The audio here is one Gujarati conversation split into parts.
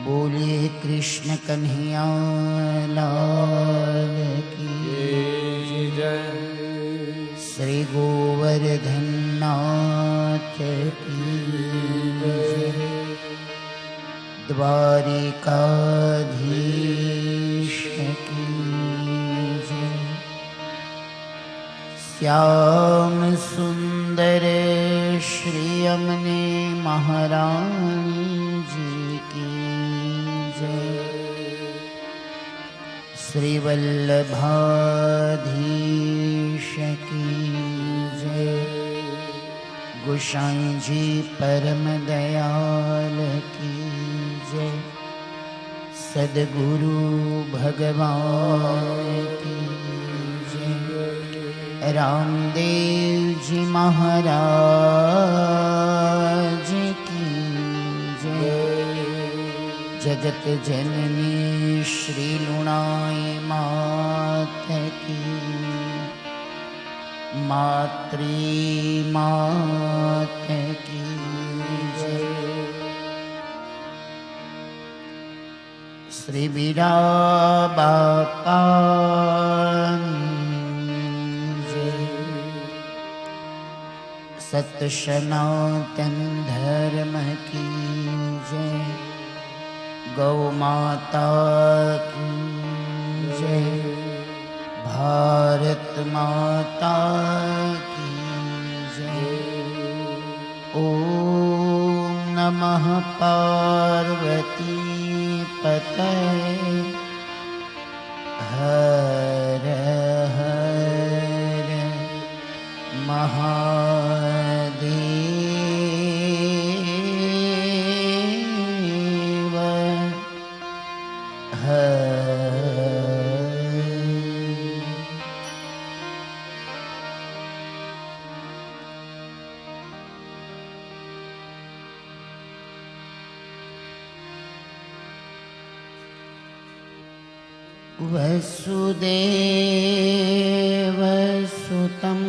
बोलिए कृष्ण कन्हैया लाल की जय। श्री गोवर्धन नाथ की जय। द्वारिकाधीश की जय। श्याम सुंदर श्री यमुने महारानी जी की जय। श्री वल्लभाधीश की जय। गोसाई जी परम दयाल की जय। सद्गुरु भगवान की जय। रामदेव जी महाराज की जय। जगत जननी श्री लुणाई मात की मातृ मात की जय। श्री बीरा बापा सत्य सनातन धर्म की जय। गौ माता की जय। भारत माता की जय। ओम नमः पार्वती पतये हर हर महादेव वसुदेव सुतं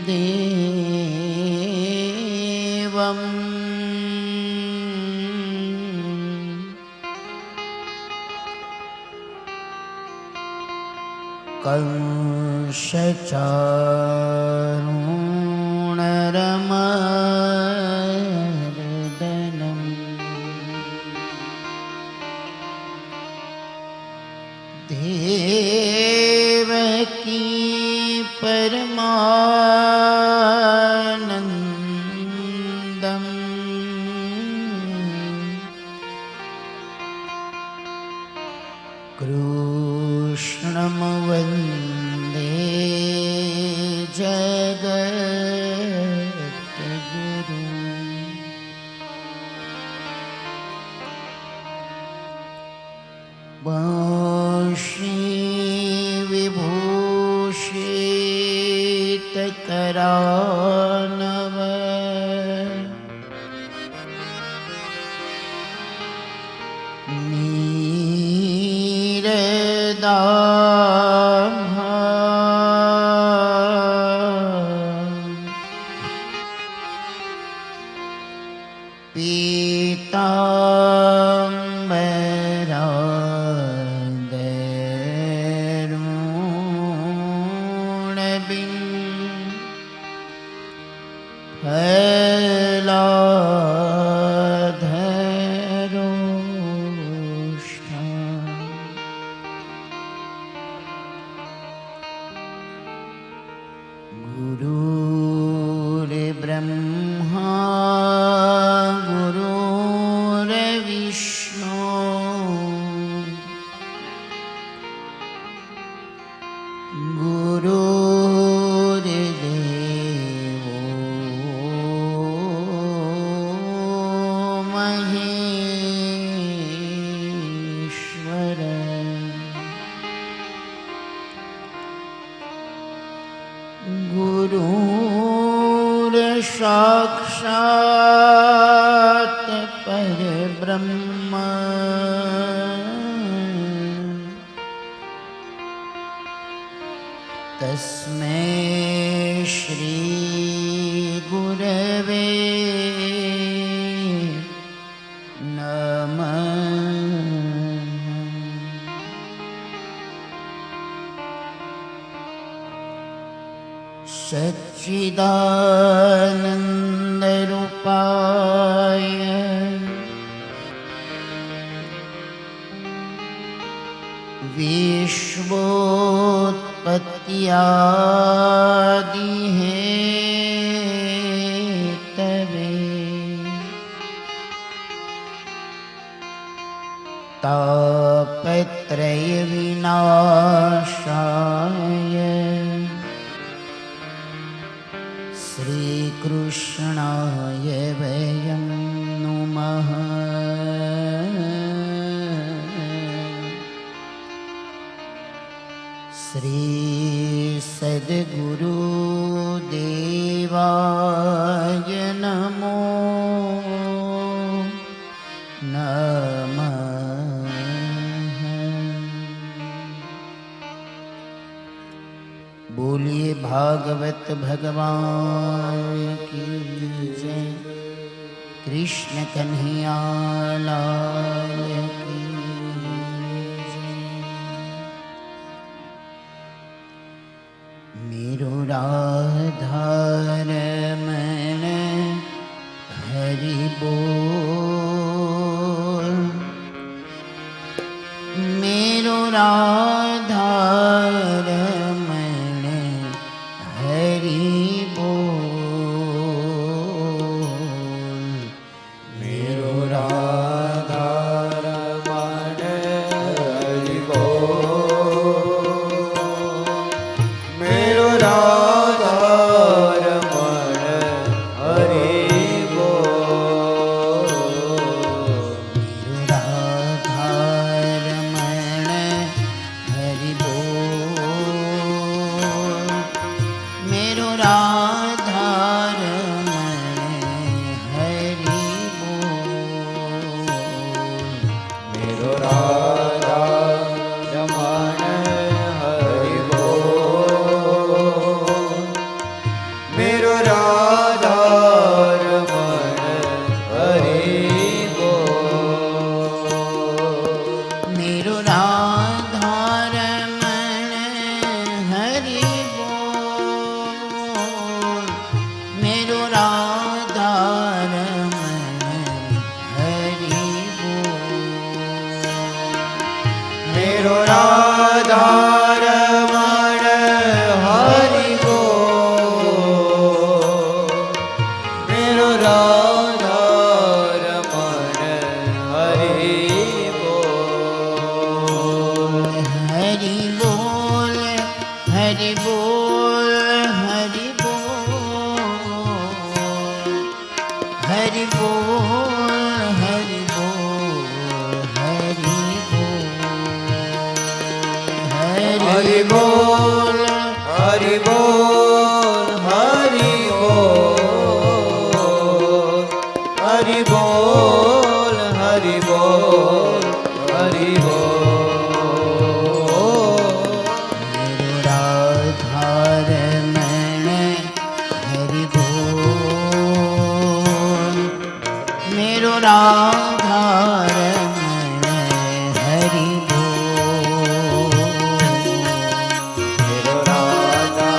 देवं कंसचारूणरमर्दनम् देवकी परमानन्दम् कृष्णं वन्दे जगद्गुरुम् श्री विभूषितकरानव नीरदाभा पीताम्बरा गुरुर्देवो महेश्वर गुरुर्साक्षात् परब्रह्म तस्मै श्री गुरवे नमः। सच्चिदानन्दरूपाय विश्वोत्पत्त्यादिहेतवे तापत्रयविनाशाय श्रीकृष्णाय वयं नुमः। श्री सद्गुरुदेवाय नमो नमः। बोलिए भागवत भगवान की जय। कृष्ण कन्हैया लाल की जय। मेरो राधा रमण हरि बोल। मेरो राधा रमण हरि बोल। मेरो राधा रमण हरि बोल। मेरो राधा रमण हरि बोल। मेरो राधा रमण हरि बोल। मेरो राधा रमण हरि बोल। मेरो राधा रमण हरि बोल। मेरो राधा रमण हरि बोल। मेरो राधा रमण हरि बोल। मेरो राधा रमण हरि बोल। मेरो राधा रमण हरि बोल। हरि बोल हरि बोल हरि बोल। हरि बोल हरि बोल हरि बोल। हरि बोल हरि बोल हरि बोल। हरि बोल हरि बोल हरि बोल। मेरो राधा रमण हरि बोल। मेरो राधा रमण हरि बोल। मेरो राधा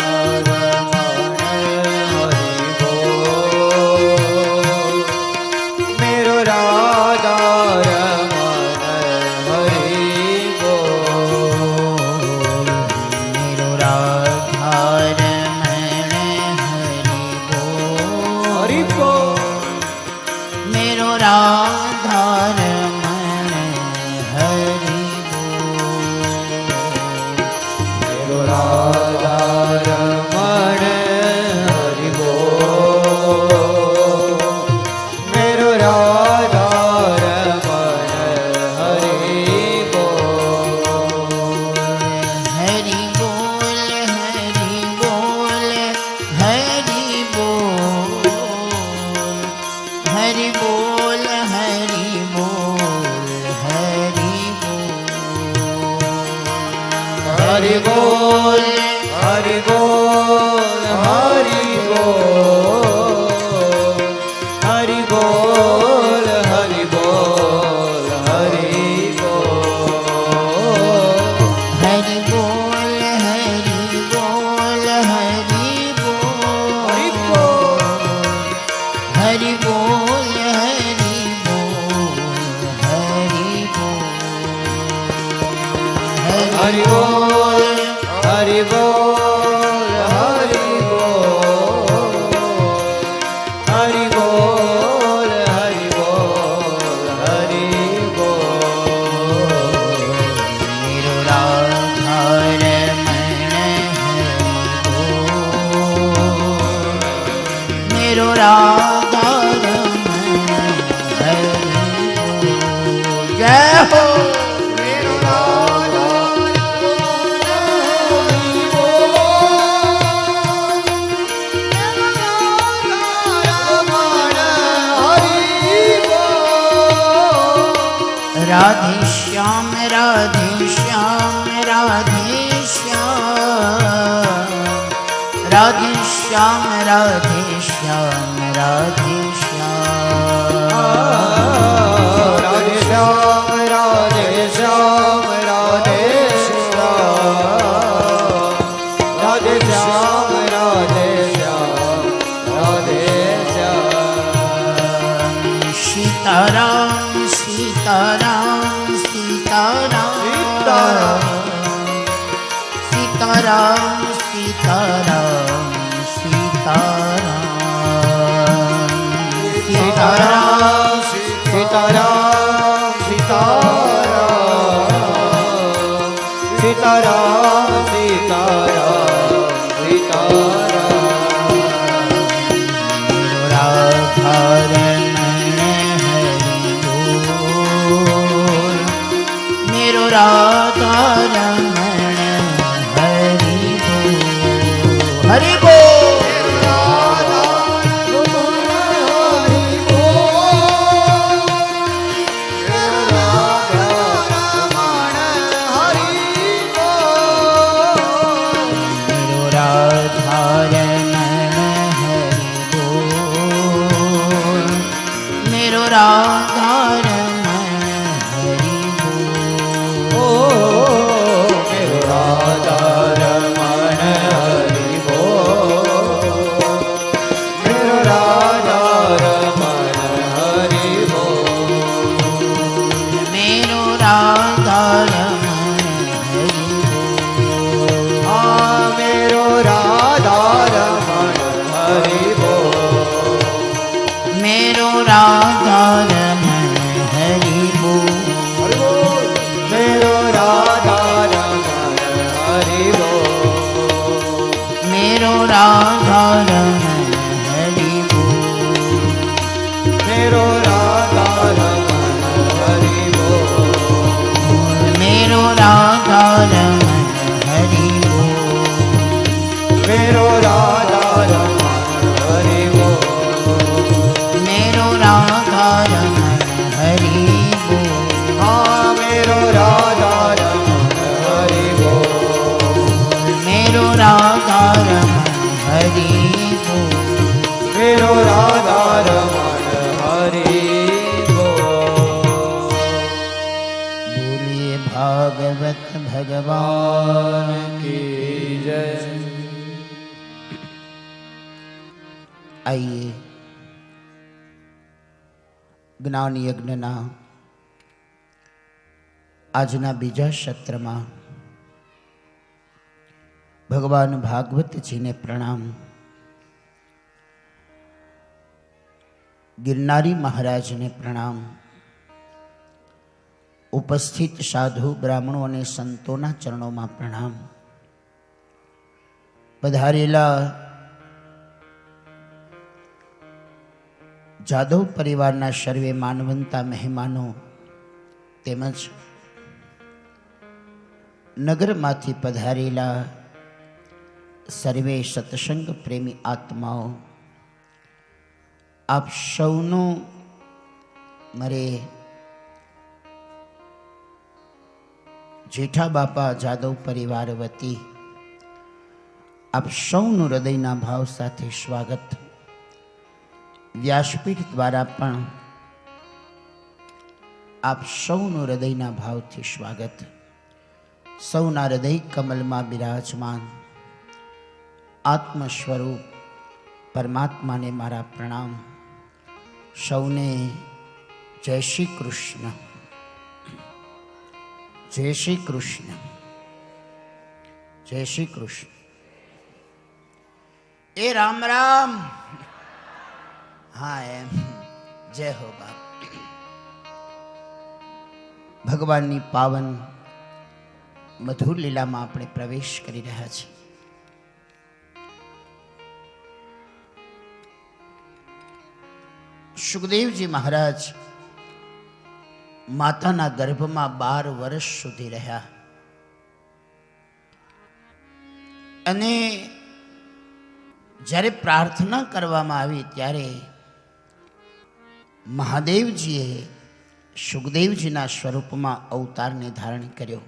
હરિ બોલ હરિ બોલ હરિ બોલ હરિ બોલ હરિ બોલ હરિ બોલ હરિ બોલ હરિ બોલ હરિ બોલ હરિ બોલ હરિ બોલ હરિ બોલ હરિ બોલ હરિ બોલ હરિ બોલ હરિ બોલ હરિ બોલ હરિ બોલ મેરો રાધા રમણ હરિ બોલ જય હો મેરો રાધા राधे श्याम राधे श्याम राधे श्याम राधे श्याम राधे श्याम राधे श्याम राधे श्याम राधे श्याम राधे श्याम राधे श्याम राधे श्याम राधे श्याम सीताराम सीताराम सीताराम सीताराम सीताराम सीताराम सीताराम सीताराम सीताराम सीताराम सीताराम मेरो राधा रमण हरि बोल मेरो राधा रमण हरि बोल हरि बोल मेरो राधा रमण हरि बोल मेरो राधा रमण हरि बोल मेरो राधा रमण हरि बोल मेरो राधा रमण हरि बोल मेरो राधा रमण हरि बोल मेरो राधा रमण हरि बोल मेरो राधा रमण हरि बोल मेरो राधा रमण हरि बोल मेरो राधा रमण हरि बोल मेरो राधा रमण हरि बोल मेरो राधा रमण हरि बोल मेरो राधा रमण हरि बोल मेरो राधा रमण हरि बोल हाँ मेरो राधा रमण हरि बोल मेरो राधा रमण हरि बोल मेरो राधा रमण हरि बोल बोलिए भागवत भगवान की जय आइए જ્ઞાન યજ્ઞના આજના બીજા સત્રમાં ભગવાન ભાગવતજીને પ્રણામ. ગિરનારી મહારાજને પ્રણામ. ઉપસ્થિત સાધુ બ્રાહ્મણો અને સંતોના ચરણોમાં પ્રણામ. પધારેલા જાદવ પરિવારના સર્વે માનવંતા મહેમાનો તેમજ નગરમાંથી પધારેલા સર્વે સત્સંગ પ્રેમી આત્માઓ, આપ સૌનો મારે જેઠા બાપા જાદવ પરિવાર વતી આપ સૌનું હૃદયના ભાવ સાથે સ્વાગત. વ્યાસપીઠ દ્વારા પણ આપ સૌનું હૃદયના ભાવથી સ્વાગત. સૌના હૃદય કમલમાં બિરાજમાન આત્મ સ્વરૂપ પરમાત્માને મારા પ્રણામ. સૌને જય શ્રી કૃષ્ણ. જય શ્રી કૃષ્ણ. જય શ્રી કૃષ્ણ. એ રામ રામ. હા એમ જય હો બાપ. ભગવાનની પાવન મધુર લીલામાં આપણે પ્રવેશ કરી રહ્યા છીએ. સુખદેવજી મહારાજ માતાના ગર્ભમાં 12 વર્ષ સુધી રહ્યા અને જ્યારે પ્રાર્થના કરવામાં આવી ત્યારે મહાદેવજીએ સુખદેવજીના સ્વરૂપમાં અવતારને ધારણ કર્યો.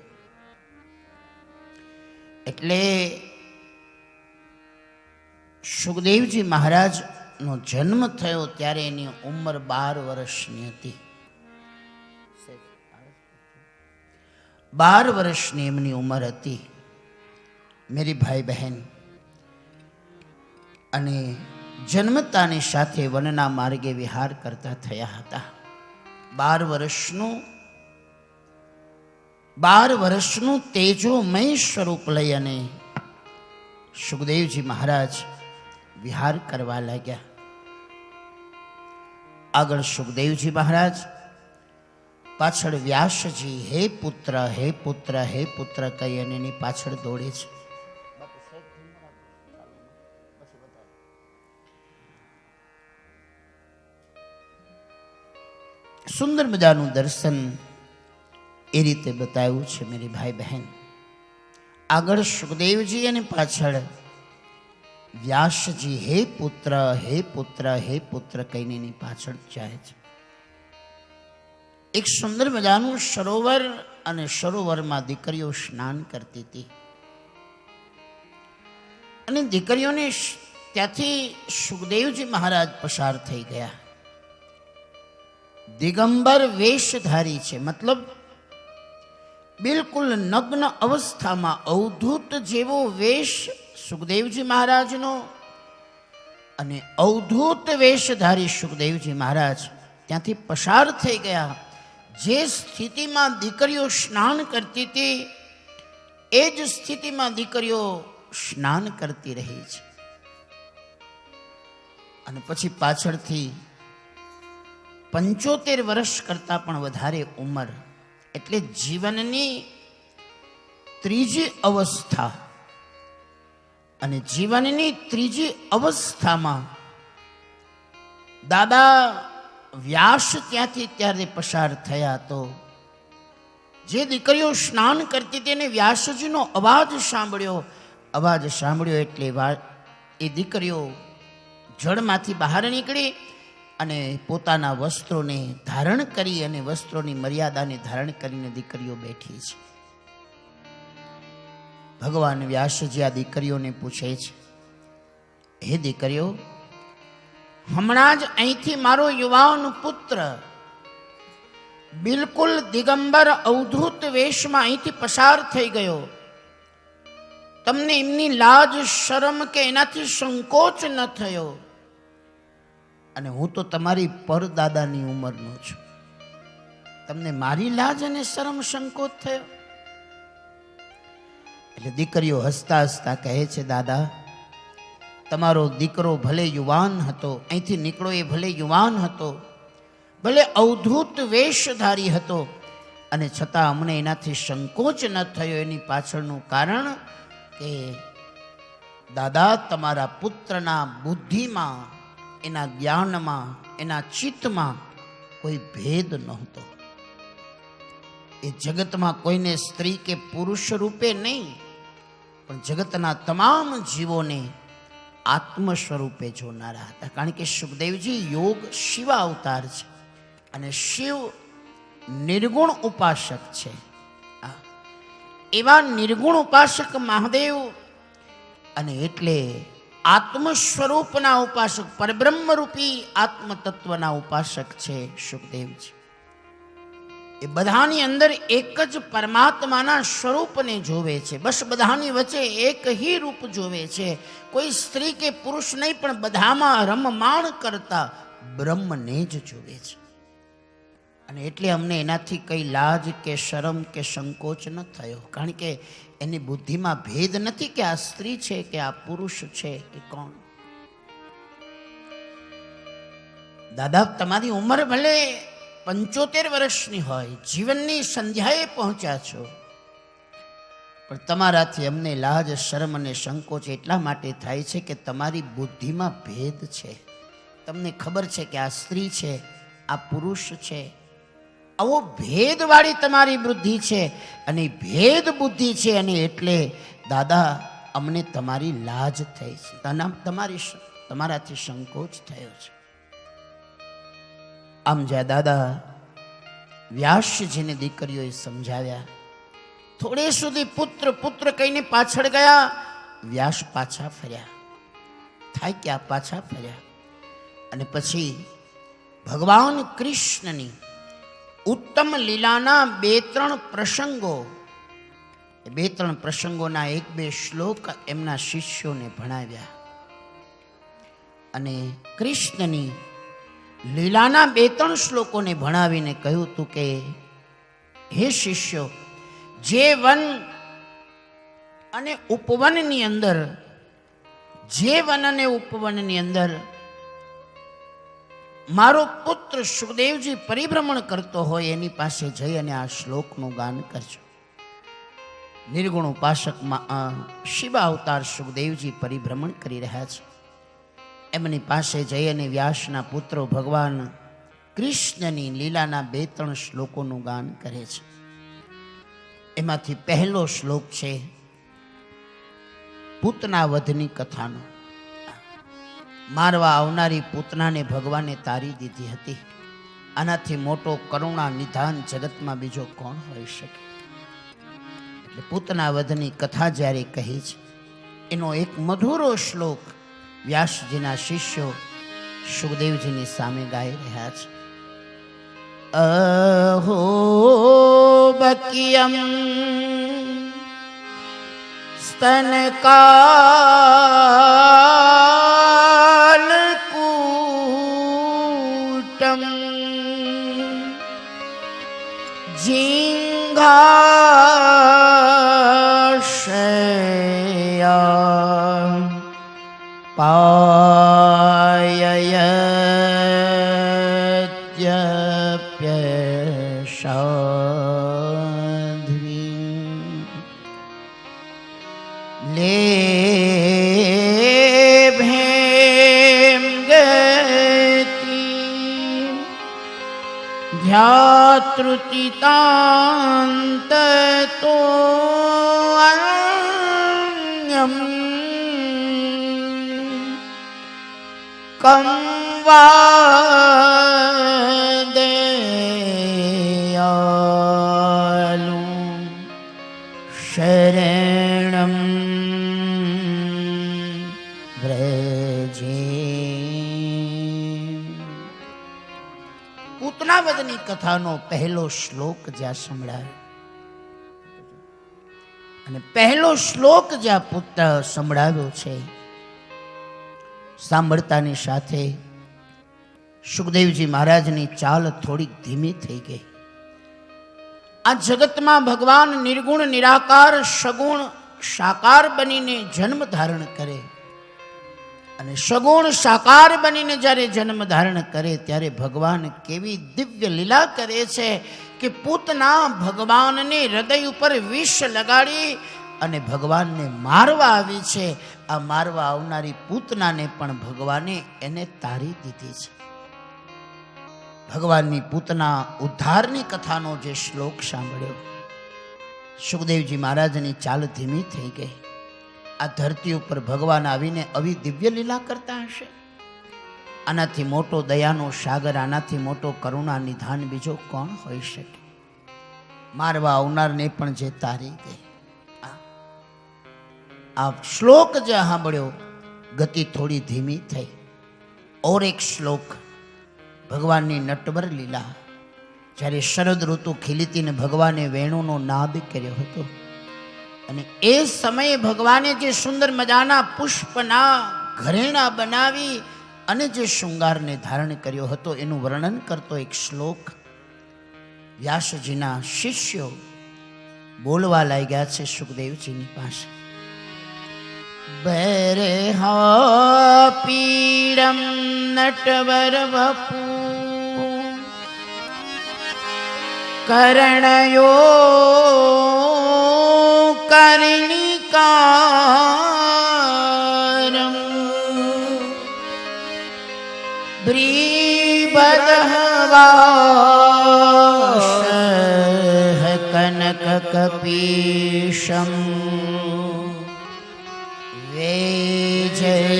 એટલે સુખદેવજી મહારાજનો જન્મ થયો ત્યારે એની ઉંમર 12 વર્ષની હતી. 12 વર્ષની એમની ઉંમર હતી મેરી ભાઈ બહેન. અને જન્મતાની સાથે વનના માર્ગે વિહાર કરતા થયા હતા. 12 વર્ષનું તેજોમય સ્વરૂપ લઈ અને સુખદેવજી મહારાજ વિહાર કરવા લાગ્યા. આગળ સુખદેવજી મહારાજ, પાછળ વ્યાસજી હે પુત્ર હે પુત્ર હે પુત્ર કહી અને એની પાછળ દોડે છે. સુંદર મજાનું દર્શન એ રીતે બતાવ્યું છે મેરી ભાઈ બહેન. આગળ સુખદેવજી અને પાછળ વ્યાસજી હે પુત્ર હે પુત્ર હે પુત્ર કહીને એની પાછળ જાય છે. એક સુંદર મજાનું સરોવર અને સરોવરમાં દીકરીઓ સ્નાન કરતી હતી અને દીકરીઓને ત્યાંથી સુખદેવજી મહારાજ પસાર થઈ ગયા. દિગંબર વેશધારી છે, મતલબ બિલકુલ નગ્ન અવસ્થામાં અવધૂત જેવો વેશ સુખદેવજી મહારાજનો અને અવધૂત વેશધારી સુખદેવજી મહારાજ ત્યાંથી પસાર થઈ ગયા. જે સ્થિતિમાં દીકરીઓ સ્નાન કરતી હતી એ જ સ્થિતિમાં દીકરીઓ સ્નાન કરતી રહી છે. અને પછી પાછળથી 75 વર્ષ કરતાં પણ વધારે ઉંમર, એટલે જીવનની ત્રીજી અવસ્થા. અને જીવનની ત્રીજી અવસ્થામાં દાદા વ્યાસ ત્યાંથી ત્યારે પસાર થયા. તો જે દીકરીઓ સ્નાન કરતી હતી એને વ્યાસજીનો અવાજ સાંભળ્યો એટલે એ દીકરીઓ જળમાંથી બહાર નીકળી અને પોતાના વસ્ત્રોને ધારણ કરી અને વસ્ત્રોની મર્યાદાને ધારણ કરીને દીકરીઓ બેઠી છે. ભગવાન વ્યાસજી આ દીકરીઓને પૂછે છે, હે દીકરીઓ, હમણાં જ અહીંથી મારો યુવાન પુત્ર બિલકુલ દિગંબર અવધૂત વેશમાં અહીંથી પસાર થઈ ગયો. તમને એમની લાજ શરમ કે એનાથી સંકોચ ન થયો? અને હું તો તમારી પરદાદાની ઉંમરનો છું, તમને મારી લાજ અને શરમ સંકોચ થયો? એટલે દીકરીઓ હસતા હસતા કહે છે, દાદા, તમારો દીકરો ભલે યુવાન હતો, અહીંથી નીકળો એ ભલે યુવાન હતો, ભલે અવધૂત વેશધારી હતો, અને છતાં અમને એનાથી સંકોચ ન થયો. એની પાછળનું કારણ કે દાદા, તમારા પુત્રના બુદ્ધિમાં, એના જ્ઞાનમાં, એના ચિત્તમાં કોઈ ભેદ નહોતો. એ જગતમાં કોઈને સ્ત્રી કે પુરુષ રૂપે નહીં, પણ જગતના તમામ જીવોને આત્મ સ્વરૂપે જોનારા હતા. કારણ કે સુખદેવજી યોગ શિવ અવતાર છે અને શિવ નિર્ગુણ ઉપાસક છે. એવા નિર્ગુણ ઉપાસક મહાદેવ અને એટલે આત્મ સ્વરૂપના ઉપાસક, પરબ્રહ્મ રૂપી આત્મ તત્વના ઉપાસક છે સુખદેવજી. એ બધાની અંદર એક જ પરમાત્માના સ્વરૂપને જોવે છે. બસ બધાની વચ્ચે એક હી રૂપ જોવે છે. કોઈ સ્ત્રી કે પુરુષ નહીં, પણ બધામાં રમમાણ કરતા બ્રહ્મને જ જોવે છે. અને એટલે અમને એનાથી કઈ લાજ કે શરમ કે સંકોચ ન થયો, કારણ કે એની બુદ્ધિમાં ભેદ નથી કે આ સ્ત્રી છે કે આ પુરુષ છે કે કોણ. દાદા, તમારી ઉંમર ભલે 75 વર્ષની હોય, જીવનની સંધ્યાએ પહોંચ્યા છો, પણ તમારાથી અમને લાજ શરમ અને સંકોચ એટલા માટે થાય છે કે તમારી બુદ્ધિમાં ભેદ છે. તમને ખબર છે કે આ સ્ત્રી છે, આ પુરુષ છે. આવો ભેદવાળી તમારી બુદ્ધિ છે, અને ભેદ બુદ્ધિ છે, અને એટલે દાદા અમને તમારી લાજ થઈ છે, તમારાથી સંકોચ થયો છે. આમ જ્યાં દાદા વ્યાસજીને દીકરીઓએ સમજાવ્યા, થોડે સુધી પુત્ર પુત્ર કહીને પાછળ ગયા. વ્યાસ પાછા ફર્યા, થાક્યા, પાછા ફર્યા. અને પછી ભગવાન કૃષ્ણની ઉત્તમ લીલાના 2-3 પ્રસંગો, 2-3 પ્રસંગોના 1-2 શ્લોક એમના શિષ્યોને ભણાવ્યા. અને કૃષ્ણની લીલાના 2-3 શ્લોકોને ભણાવીને કહ્યું હતું કે હે શિષ્યો, જે વન અને ઉપવનની અંદર, જે વન અને ઉપવનની અંદર મારો પુત્ર સુખદેવજી પરિભ્રમણ કરતો હોય એની પાસે જઈ અને આ શ્લોકનું ગાન કરજો. નિર્ગુણ ઉપાસકમાં શિવ અવતાર સુખદેવજી પરિભ્રમણ કરી રહ્યા છે. એમની પાસે જઈ અને વ્યાસના પુત્રો ભગવાન કૃષ્ણની લીલાના 2-3 શ્લોકોનું ગાન કરે છે. એમાંથી પહેલો શ્લોક છે પૂતના વધની કથાનો. મારવા આવનારી પૂતનાને ભગવાને તારી દીધી હતી. આનાથી મોટો કરુણા નિધાન જગતમાં બીજો કોણ હોઈ શકે? એટલે પૂતના વધની કથા જ્યારે કહી છે, એનો એક મધુરો શ્લોક વ્યાસજીના શિષ્યો સુખદેવજીની સામે ગાઈ રહ્યા છે. અહો બકિયમ સ્તનકાલકૂટમ જિંઘાશયા પાયયત્યપ્યસાધ્વી લેભેમ ગતિ ધ્યાતૃતિતાંતતો અન્યમ કં વાદેયાલુ શરણમ વ્રજે. પૂતનાવદની કથાનો પહેલો શ્લોક જ્યાં સંભળાયો, અને પહેલો શ્લોક જ્યાં પુત્ર સંભળાવ્યો છે, સાંભળતાની સાથે સુખદેવજી મહારાજની ચાલ થોડીક ધીમી થઈ ગઈ. આ જગતમાં ભગવાન નિર્ગુણ નિરાકાર સગુણ સાકાર બનીને જન્મ ધારણ કરે, અને સગુણ સાકાર બનીને જ્યારે જન્મ ધારણ કરે ત્યારે ભગવાન કેવી દિવ્ય લીલા કરે છે કે પૂતના ભગવાનને હૃદય ઉપર વિષ લગાડી અને ભગવાનને મારવા આવી છે. આ મારવા આવનારી પૂતનાને પણ ભગવાને એને તારી દીધી છે. ભગવાનની પૂતના ઉદ્ધારની કથાનો જે શ્લોક સાંભળ્યો, સુખદેવજી મહારાજની ચાલ ધીમી થઈ ગઈ. આ ધરતી ઉપર ભગવાન આવીને આવી દિવ્ય લીલા કરતા હશે? આનાથી મોટો દયાનો સાગર, આનાથી મોટો કરુણા નિધાન બીજો કોણ હોઈ શકે? મારવા આવનારને પણ જે તારી ગઈ. આ શ્લોક જે સાંભળ્યો ગતિ થોડી ધીમી થઈ. ઓર એક શ્લોક ભગવાનની નટવર લીલા, જ્યારે શરદ ઋતુ ખીલીતી ને ભગવાને વેણુનો નાદ કર્યો હતો અને એ સમયે ભગવાને જે સુંદર મજાના પુષ્પના ઘરેણા બનાવી અને જે શૃંગારને ધારણ કર્યો હતો એનું વર્ણન કરતો એક શ્લોક વ્યાસજીના શિષ્યો બોલવા લાગ્યા છે સુખદેવજીની પાસે. બરહા પીડમ નટવર વપુ કરણયો કર્ણિકારમ બ્રીબદહવાશ કનક કપીશમ વેજયંતીમ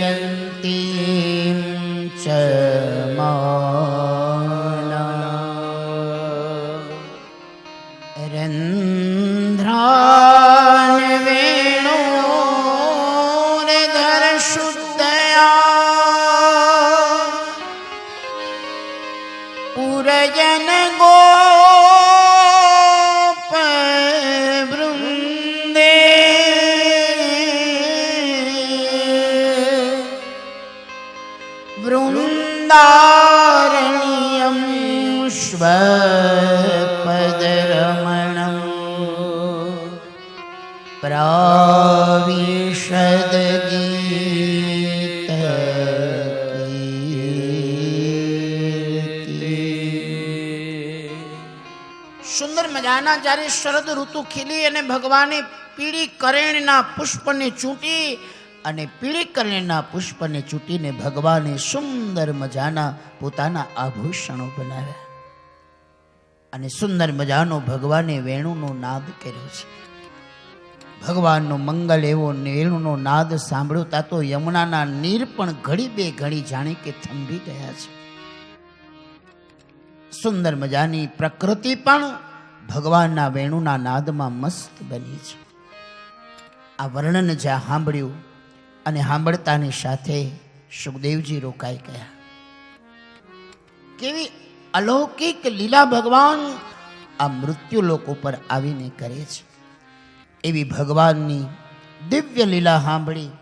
ચ રંધ્રાન વેણોરધર શુદ્ધયા પુરજન ગોપ વૃંદે વૃંદારણ્યમ સ્વપદરમણમ પ્રાવિશદ ગીત સુંદર મજાના જ્યારે શરદ ઋતુ ખીલી અને ભગવાને પીળી કરેણના પુષ્પને ચૂંટી અને પીળી કરેણના પુષ્પને ચૂંટીને ભગવાને સુંદર મજાના પોતાના આભૂષણો બનાવ્યા અને સુંદર મજાનો ભગવાને વેણુનો નાદ કર્યો છે. ભગવાનનો મંગલ એવો વેણુનો નાદ સાંભળતા તો યમુનાના નીર પણ ઘડી બે ઘડી જાણે કે થંભી ગયા છે. સુંદર મજાની પ્રકૃતિ પણ ભગવાનના વેણુના નાદમાં મસ્ત બની છે. આ વર્ણન જ્યાં સાંભળ્યું અને સાંભળતાની સાથે સુખદેવજી રોકાઈ ગયા. કેવી અલૌકિક લીલા ભગવાન આ મૃત્યુ લોક ઉપર આવીને કરે છે. એવી ભગવાનની દિવ્ય લીલા સાંભળી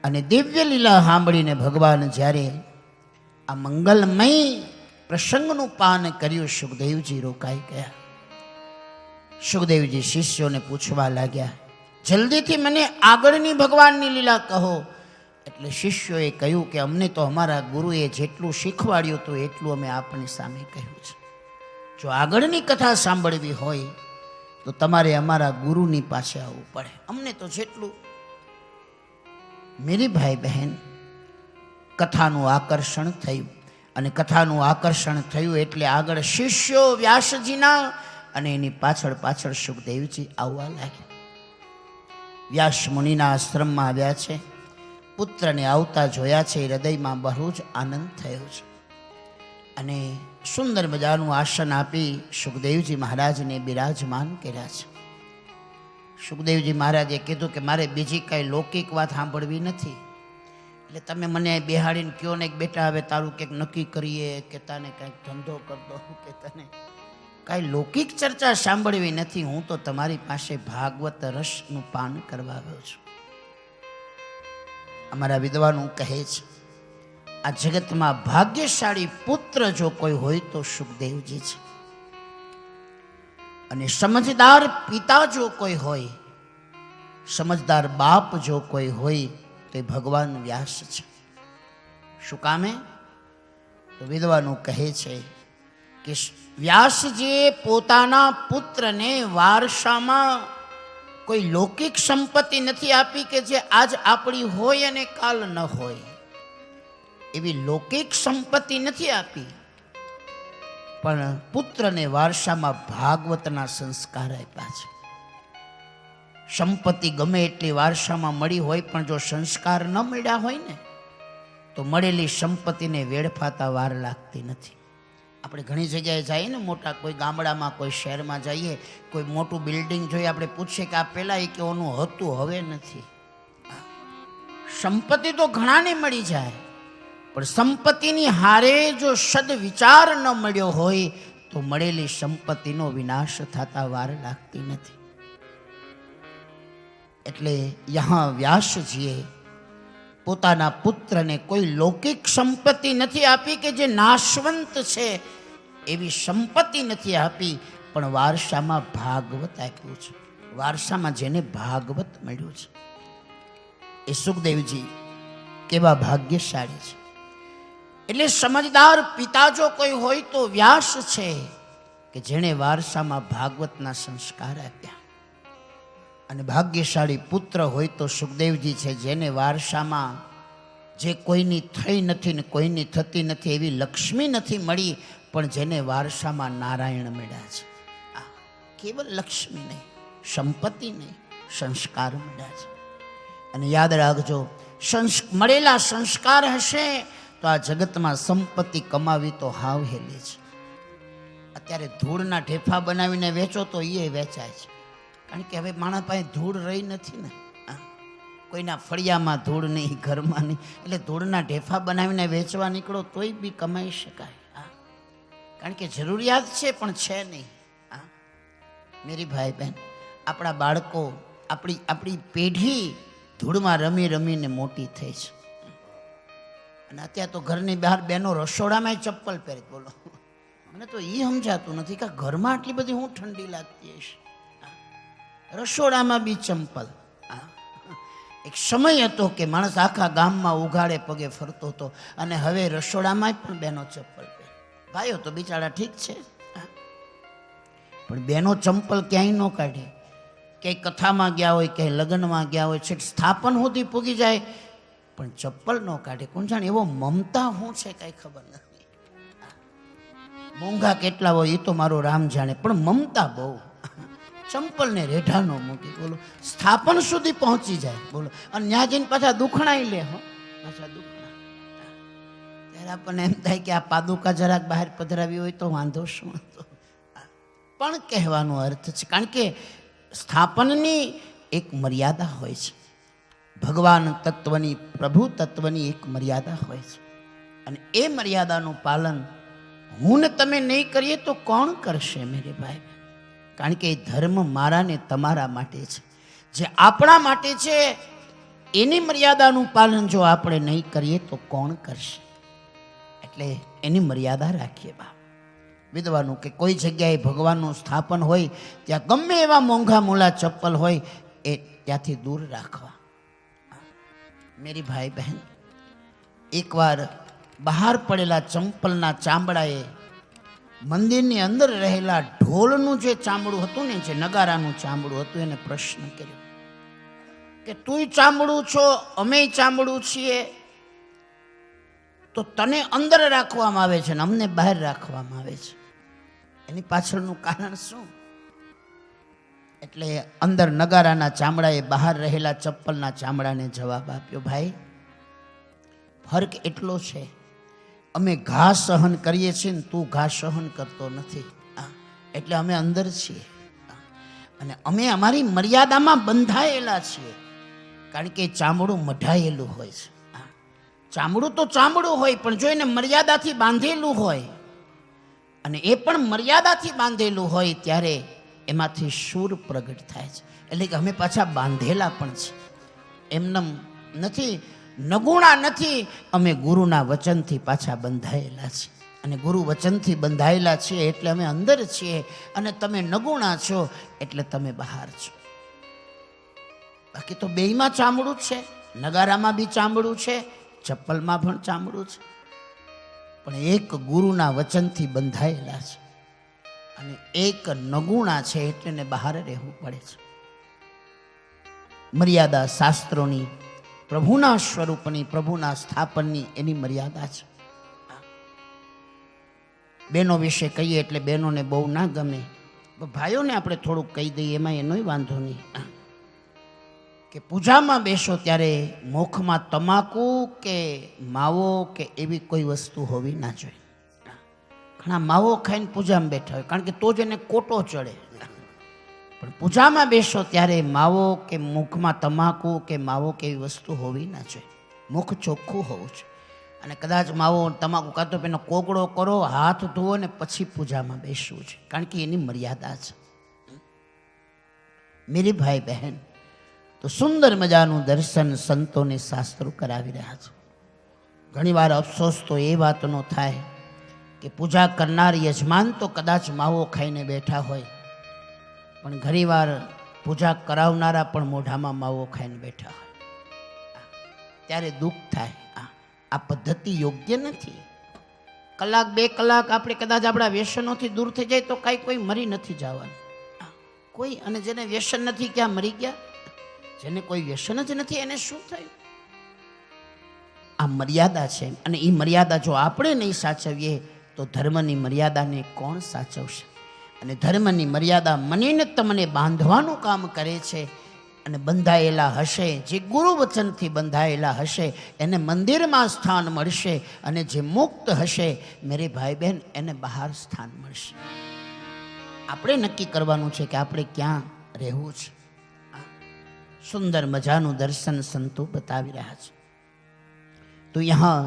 અને દિવ્ય લીલા સાંભળીને ભગવાન જ્યારે આ મંગલમય પ્રસંગનું પાન કર્યું, સુખદેવજી રોકાઈ ગયા. સુખદેવજી શિષ્યોને પૂછવા લાગ્યા, જલ્દીથી મને આગળની ભગવાનની લીલા કહો. એટલે શિષ્યોએ કહ્યું કે અમને તો અમારા ગુરુએ જેટલું શીખવાડ્યું હતું એટલું અમે આપણી સામે કહ્યું છે. જો આગળની કથા સાંભળવી હોય તો તમારે અમારા ગુરુની પાસે આવવું પડે. અમને તો જેટલું. મેરી ભાઈ બહેન, કથાનું આકર્ષણ થયું અને કથાનું આકર્ષણ થયું એટલે આગળ શિષ્યો વ્યાસજીના અને એની પાછળ પાછળ સુખદેવજી આવવા લાગ્યા. વ્યાસ મુનિના આશ્રમમાં આવ્યા છે. પુત્રને આવતા જોયા છે. હૃદયમાં બહુ જ આનંદ થયો છે અને સુંદર મજાનું આસન આપી સુખદેવજી મહારાજને બિરાજમાન કર્યા છે. સુખદેવજી મહારાજે કીધું કે મારે બીજી કાંઈ લૌકિક વાત સાંભળવી નથી, એટલે તમે મને બેહાડીને કયો ને બેટા હવે તારું કંઈક નક્કી કરીએ કે તને કંઈક ધંધો કરતો કે તને કાંઈ લૌકિક ચર્ચા સાંભળવી નથી. હું તો તમારી પાસે ભાગવત રસનું પાન કરવા આવ્યો છું. અમારા વિદ્વાનો કહે છે આ જગતમાં ભાગ્યશાળી પુત્ર જો કોઈ હોય તો સુખદેવજી છે અને સમજદાર પિતા જો કોઈ હોય, સમજદાર બાપ જો કોઈ હોય તો એ ભગવાન વ્યાસ છે. શું કામે? તો વિદ્વાનો કહે છે કે વ્યાસજીએ પોતાના પુત્રને વારસામાં કોઈ લૌકિક સંપત્તિ નથી આપી કે જે આજ આપણી હોય અને કાલ ન હોય. એવી લૌકિક સંપત્તિ નથી આપી, પણ પુત્રને વારસામાં ભાગવતના સંસ્કાર આપ્યા છે. સંપત્તિ ગમે એટલી વારસામાં મળી હોય પણ જો સંસ્કાર ન મળ્યા હોય ને તો મળેલી સંપત્તિને વેડફાતા વાર લાગતી નથી. આપણે ઘણી જગ્યાએ જઈએ ને, મોટા કોઈ ગામડામાં કોઈ શહેરમાં જઈએ, કોઈ મોટું બિલ્ડિંગ જોઈએ, આપણે પૂછીએ કે આ પહેલાં એ કે ઓનું હતું હવે નથી. સંપત્તિ તો ઘણાને મળી જાય, પણ સંપત્તિની હારે જો સદવિચાર ન મળ્યો હોય તો મળેલી સંપત્તિનો વિનાશ થતા વાર લાગતી નથી. એટલે યહાં વ્યાસજીએ પોતાના પુત્રને કોઈ લૌકિક સંપત્તિ નથી આપી કે જે નાશવંત છે એવી સંપત્તિ નથી આપી, પણ વારસામાં ભાગવત આપ્યું છે. વારસામાં જેને ભાગવત મળ્યું છે એ સુખદેવજી કેવા ભાગ્યશાળી છે. એટલે સમજદાર પિતા જો કોઈ હોય તો વ્યાસ છે કે જેણે વારસામાં ભાગવતના સંસ્કાર આપ્યા, અને ભાગ્યશાળી પુત્ર હોય તો સુખદેવજી છે જેને વારસામાં જે કોઈની થઈ નથી ને કોઈની થતી નથી એવી લક્ષ્મી નથી મળી, પણ જેને વારસામાં નારાયણ મળ્યા છે. કેવલ લક્ષ્મી નહીં, સંપત્તિ નહીં, સંસ્કાર મળ્યા છે. અને યાદ રાખજો, મળેલા સંસ્કાર હશે તો આ જગતમાં સંપત્તિ કમાવી તો હાવ હેલી છે. અત્યારે ધૂળના ઢેફા બનાવીને વેચો તો એ વેચાય છે, કારણ કે હવે માણસ પાસે ધૂળ રહી નથી ને. કોઈના ફળિયામાં ધૂળ નહીં, ઘરમાં નહીં, એટલે ધૂળના ઢેફા બનાવીને વેચવા નીકળો તોય બી કમાઈ શકાય. કારણ કે જરૂરિયાત છે પણ છે નહીં. મેરી ભાઈ બહેન, આપણા બાળકો, આપણી પેઢી ધૂળમાં રમી રમીને મોટી થઈ છે. અને અત્યારે તો ઘરની બહાર બહેનો રસોડામાં ચપ્પલ પહેરે. બોલો, મને તો એ સમજાતું નથી કે ઘરમાં આટલી બધી હું ઠંડી લાગતી હશે, રસોડામાં બી ચંપલ. એક સમય હતો કે માણસ આખા ગામમાં ઉઘાડે પગે ફરતો હતો, અને હવે રસોડામાં પણ બહેનો ચપ્પલ પહેરે. ભાઈઓ તો બિચારા ઠીક છે, પણ બહેનો ચંપલ ક્યાંય ન કાઢે. ક્યાંય કથામાં ગયા હોય, ક્યાંય લગ્નમાં ગયા હોય, છેક સ્થાપન સુધી પૂગી જાય પણ ચપ્પલ ન કાઢે. કોણ જાણે એવો મમતા શું છે કાંઈ ખબર નથી. મોંઘા કેટલા હોય એ તો મારો રામ જાણે, પણ મમતા બહુ. ચંપલ ને રેઢા ન મૂકી, બોલો, સ્થાપન સુધી પહોંચી જાય. બોલો, અને ત્યાં જઈને પાછા દુખણાઈ લે. હો, પાછા દુખણા. ત્યારે આપણને એમ થાય કે આ પાદુકા જરાક બહાર પધરાવી હોય તો વાંધો શું હતો. પણ કહેવાનો અર્થ છે, કારણ કે સ્થાપનની એક મર્યાદા હોય છે. ભગવાન તત્વની, પ્રભુ તત્વની એક મર્યાદા હોય છે, અને એ મર્યાદાનું પાલન હું ને તમે નહીં કરીએ તો કોણ કરશે મેરે ભાઈ? કારણ કે એ ધર્મ મારા ને તમારા માટે છે. જે આપણા માટે છે એની મર્યાદાનું પાલન જો આપણે નહીં કરીએ તો કોણ કરશે? એટલે એની મર્યાદા રાખીએ. બા વિદ્વાનું કે કોઈ જગ્યાએ ભગવાનનું સ્થાપન હોય ત્યાં ગમે એવા મોંઘા મોલા ચપ્પલ હોય એ ત્યાંથી દૂર રાખવા. મેરી ભાઈ બહેન, એકવાર બહાર પડેલા ચંપલના ચામડાએ મંદિરની અંદર રહેલા ઢોલનું જે ચામડું હતું ને, જે નગારાનું ચામડું હતું, એને પ્રશ્ન કર્યો કે તુંય ચામડું છો, અમેય ચામડું છીએ, તો તને અંદર રાખવામાં આવે છે ને અમને બહાર રાખવામાં આવે છે, એની પાછળનું કારણ શું? એટલે અંદર નગારાના ચામડાએ બહાર રહેલા ચપ્પલના ચામડાને જવાબ આપ્યો, ભાઈ ફરક એટલો છે, અમે ઘા સહન કરીએ છીએ ને તું ઘા સહન કરતો નથી, એટલે અમે અંદર છીએ, અને અમે અમારી મર્યાદામાં બંધાયેલા છીએ. કારણ કે ચામડું મઢાયેલું હોય છે. ચામડું તો ચામડું હોય, પણ જો એને મર્યાદાથી બાંધેલું હોય, અને એ પણ મર્યાદાથી બાંધેલું હોય ત્યારે એમાંથી સૂર પ્રગટ થાય છે. એટલે કે અમે પાછા બાંધેલા પણ છે, એમનેમ નથી, નગુણા નથી, અમે ગુરુના વચનથી પાછા બંધાયેલા છીએ. અને ગુરુ વચનથી બંધાયેલા છીએ એટલે અમે અંદર છીએ, અને તમે નગુણા છો એટલે તમે બહાર છો. બાકી તો બેયમાં ચામડું છે, નગારામાં બી ચામડું છે, ચપ્પલમાં પણ ચામડું છે, પણ એક ગુરુના વચનથી બંધાયેલા છે, અને એક નગુણા છે એટલે ને બહાર રહેવું પડે છે. મર્યાદા શાસ્ત્રોની, પ્રભુના સ્વરૂપની, પ્રભુના સ્થાપનની એની મર્યાદા છે. બહેનો વિશે કહીએ એટલે બહેનોને બહુ ના ગમે, ભાઈઓને આપણે થોડુંક કહી દઈએ, એમાં એનોય વાંધો નહીં. કે પૂજામાં બેસો ત્યારે મુખમાં તમાકુ કે માવો કે એવી કોઈ વસ્તુ હોવી ના જોઈએ. ઘણા માવો ખાઈને પૂજામાં બેઠા હોય, કારણ કે તો જ એને કોટો ચડે. પણ પૂજામાં બેસો ત્યારે માવો કે મુખમાં તમાકુ કે માવો કે એવી વસ્તુ હોવી ના જોઈએ. મુખ ચોખ્ખું હોવું જોઈએ. અને કદાચ માવો તમાકુ કાં તો પેલો કોગળો કરો, હાથ ધોવો ને પછી પૂજામાં બેસવું છે, કારણ કે એની મર્યાદા છે. મેરી ભાઈ બહેન, તો સુંદર મજાનું દર્શન સંતોને શાસ્ત્રો કરાવી રહ્યા છે. ઘણીવાર અફસોસ તો એ વાતનો થાય કે પૂજા કરનાર યજમાન તો કદાચ માવો ખાઈને બેઠા હોય, પણ ઘણીવાર પૂજા કરાવનારા પણ મોઢામાં માવો ખાઈને બેઠા હોય. ત્યારે દુઃખ થાય. આ પદ્ધતિ યોગ્ય નથી. કલાક બે કલાક આપણે કદાચ આપણા વ્યસનોથી દૂર થઈ જાય તો કાંઈ કોઈ મરી નથી જવાનું કોઈ. અને જેને વ્યસન નથી ક્યાં મરી ગયા? જેને કોઈ વ્યસન જ નથી એને શું થયું? આ મર્યાદા છે, અને એ મર્યાદા જો આપણે નહીં સાચવીએ તો ધર્મની મર્યાદાને કોણ સાચવશે? અને ધર્મની મર્યાદા મને તમને બાંધવાનું કામ કરે છે. અને બંધાયેલા હશે, જે ગુરુ વચનથી બંધાયેલા હશે એને મંદિરમાં સ્થાન મળશે, અને જે મુક્ત હશે મેરે ભાઈ બહેન એને બહાર સ્થાન મળશે. આપણે નક્કી કરવાનું છે કે આપણે ક્યાં રહેવું છે. સુંદર મજાનું દર્શન સંતો બતાવી રહ્યા છે. તો યહાં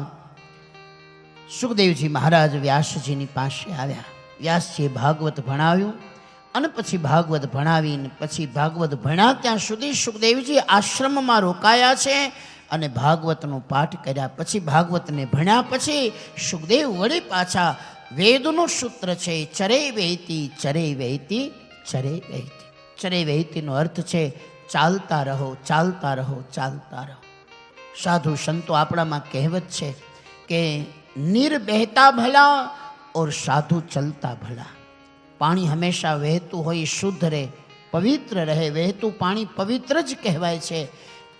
સુખદેવજી મહારાજ વ્યાસજીની પાસે આવ્યા. વ્યાસજીએ ભાગવત ભણાવ્યું, અને પછી ભાગવત ભણાવીને પછી ભાગવત ભણ્યા ત્યાં સુધી સુખદેવજી આશ્રમમાં રોકાયા છે અને ભાગવતનો પાઠ કર્યા. પછી ભાગવતને ભણ્યા પછી સુખદેવ વળી પાછા વેદનું સૂત્ર છે ચરે વહેતી ચરે વહેતી ચરે વહેતી. ચરે વહેતીનો અર્થ છે ચાલતા રહો, ચાલતા રહો, ચાલતા રહો. સાધુ સંતો આપણામાં કહેવત છે કે નીર બહેતા ભલા ઓર સાધુ ચલતા ભલા. પાણી હંમેશા વહેતું હોય, શુદ્ધ રહે, પવિત્ર રહે. વહેતું પાણી પવિત્ર જ કહેવાય છે.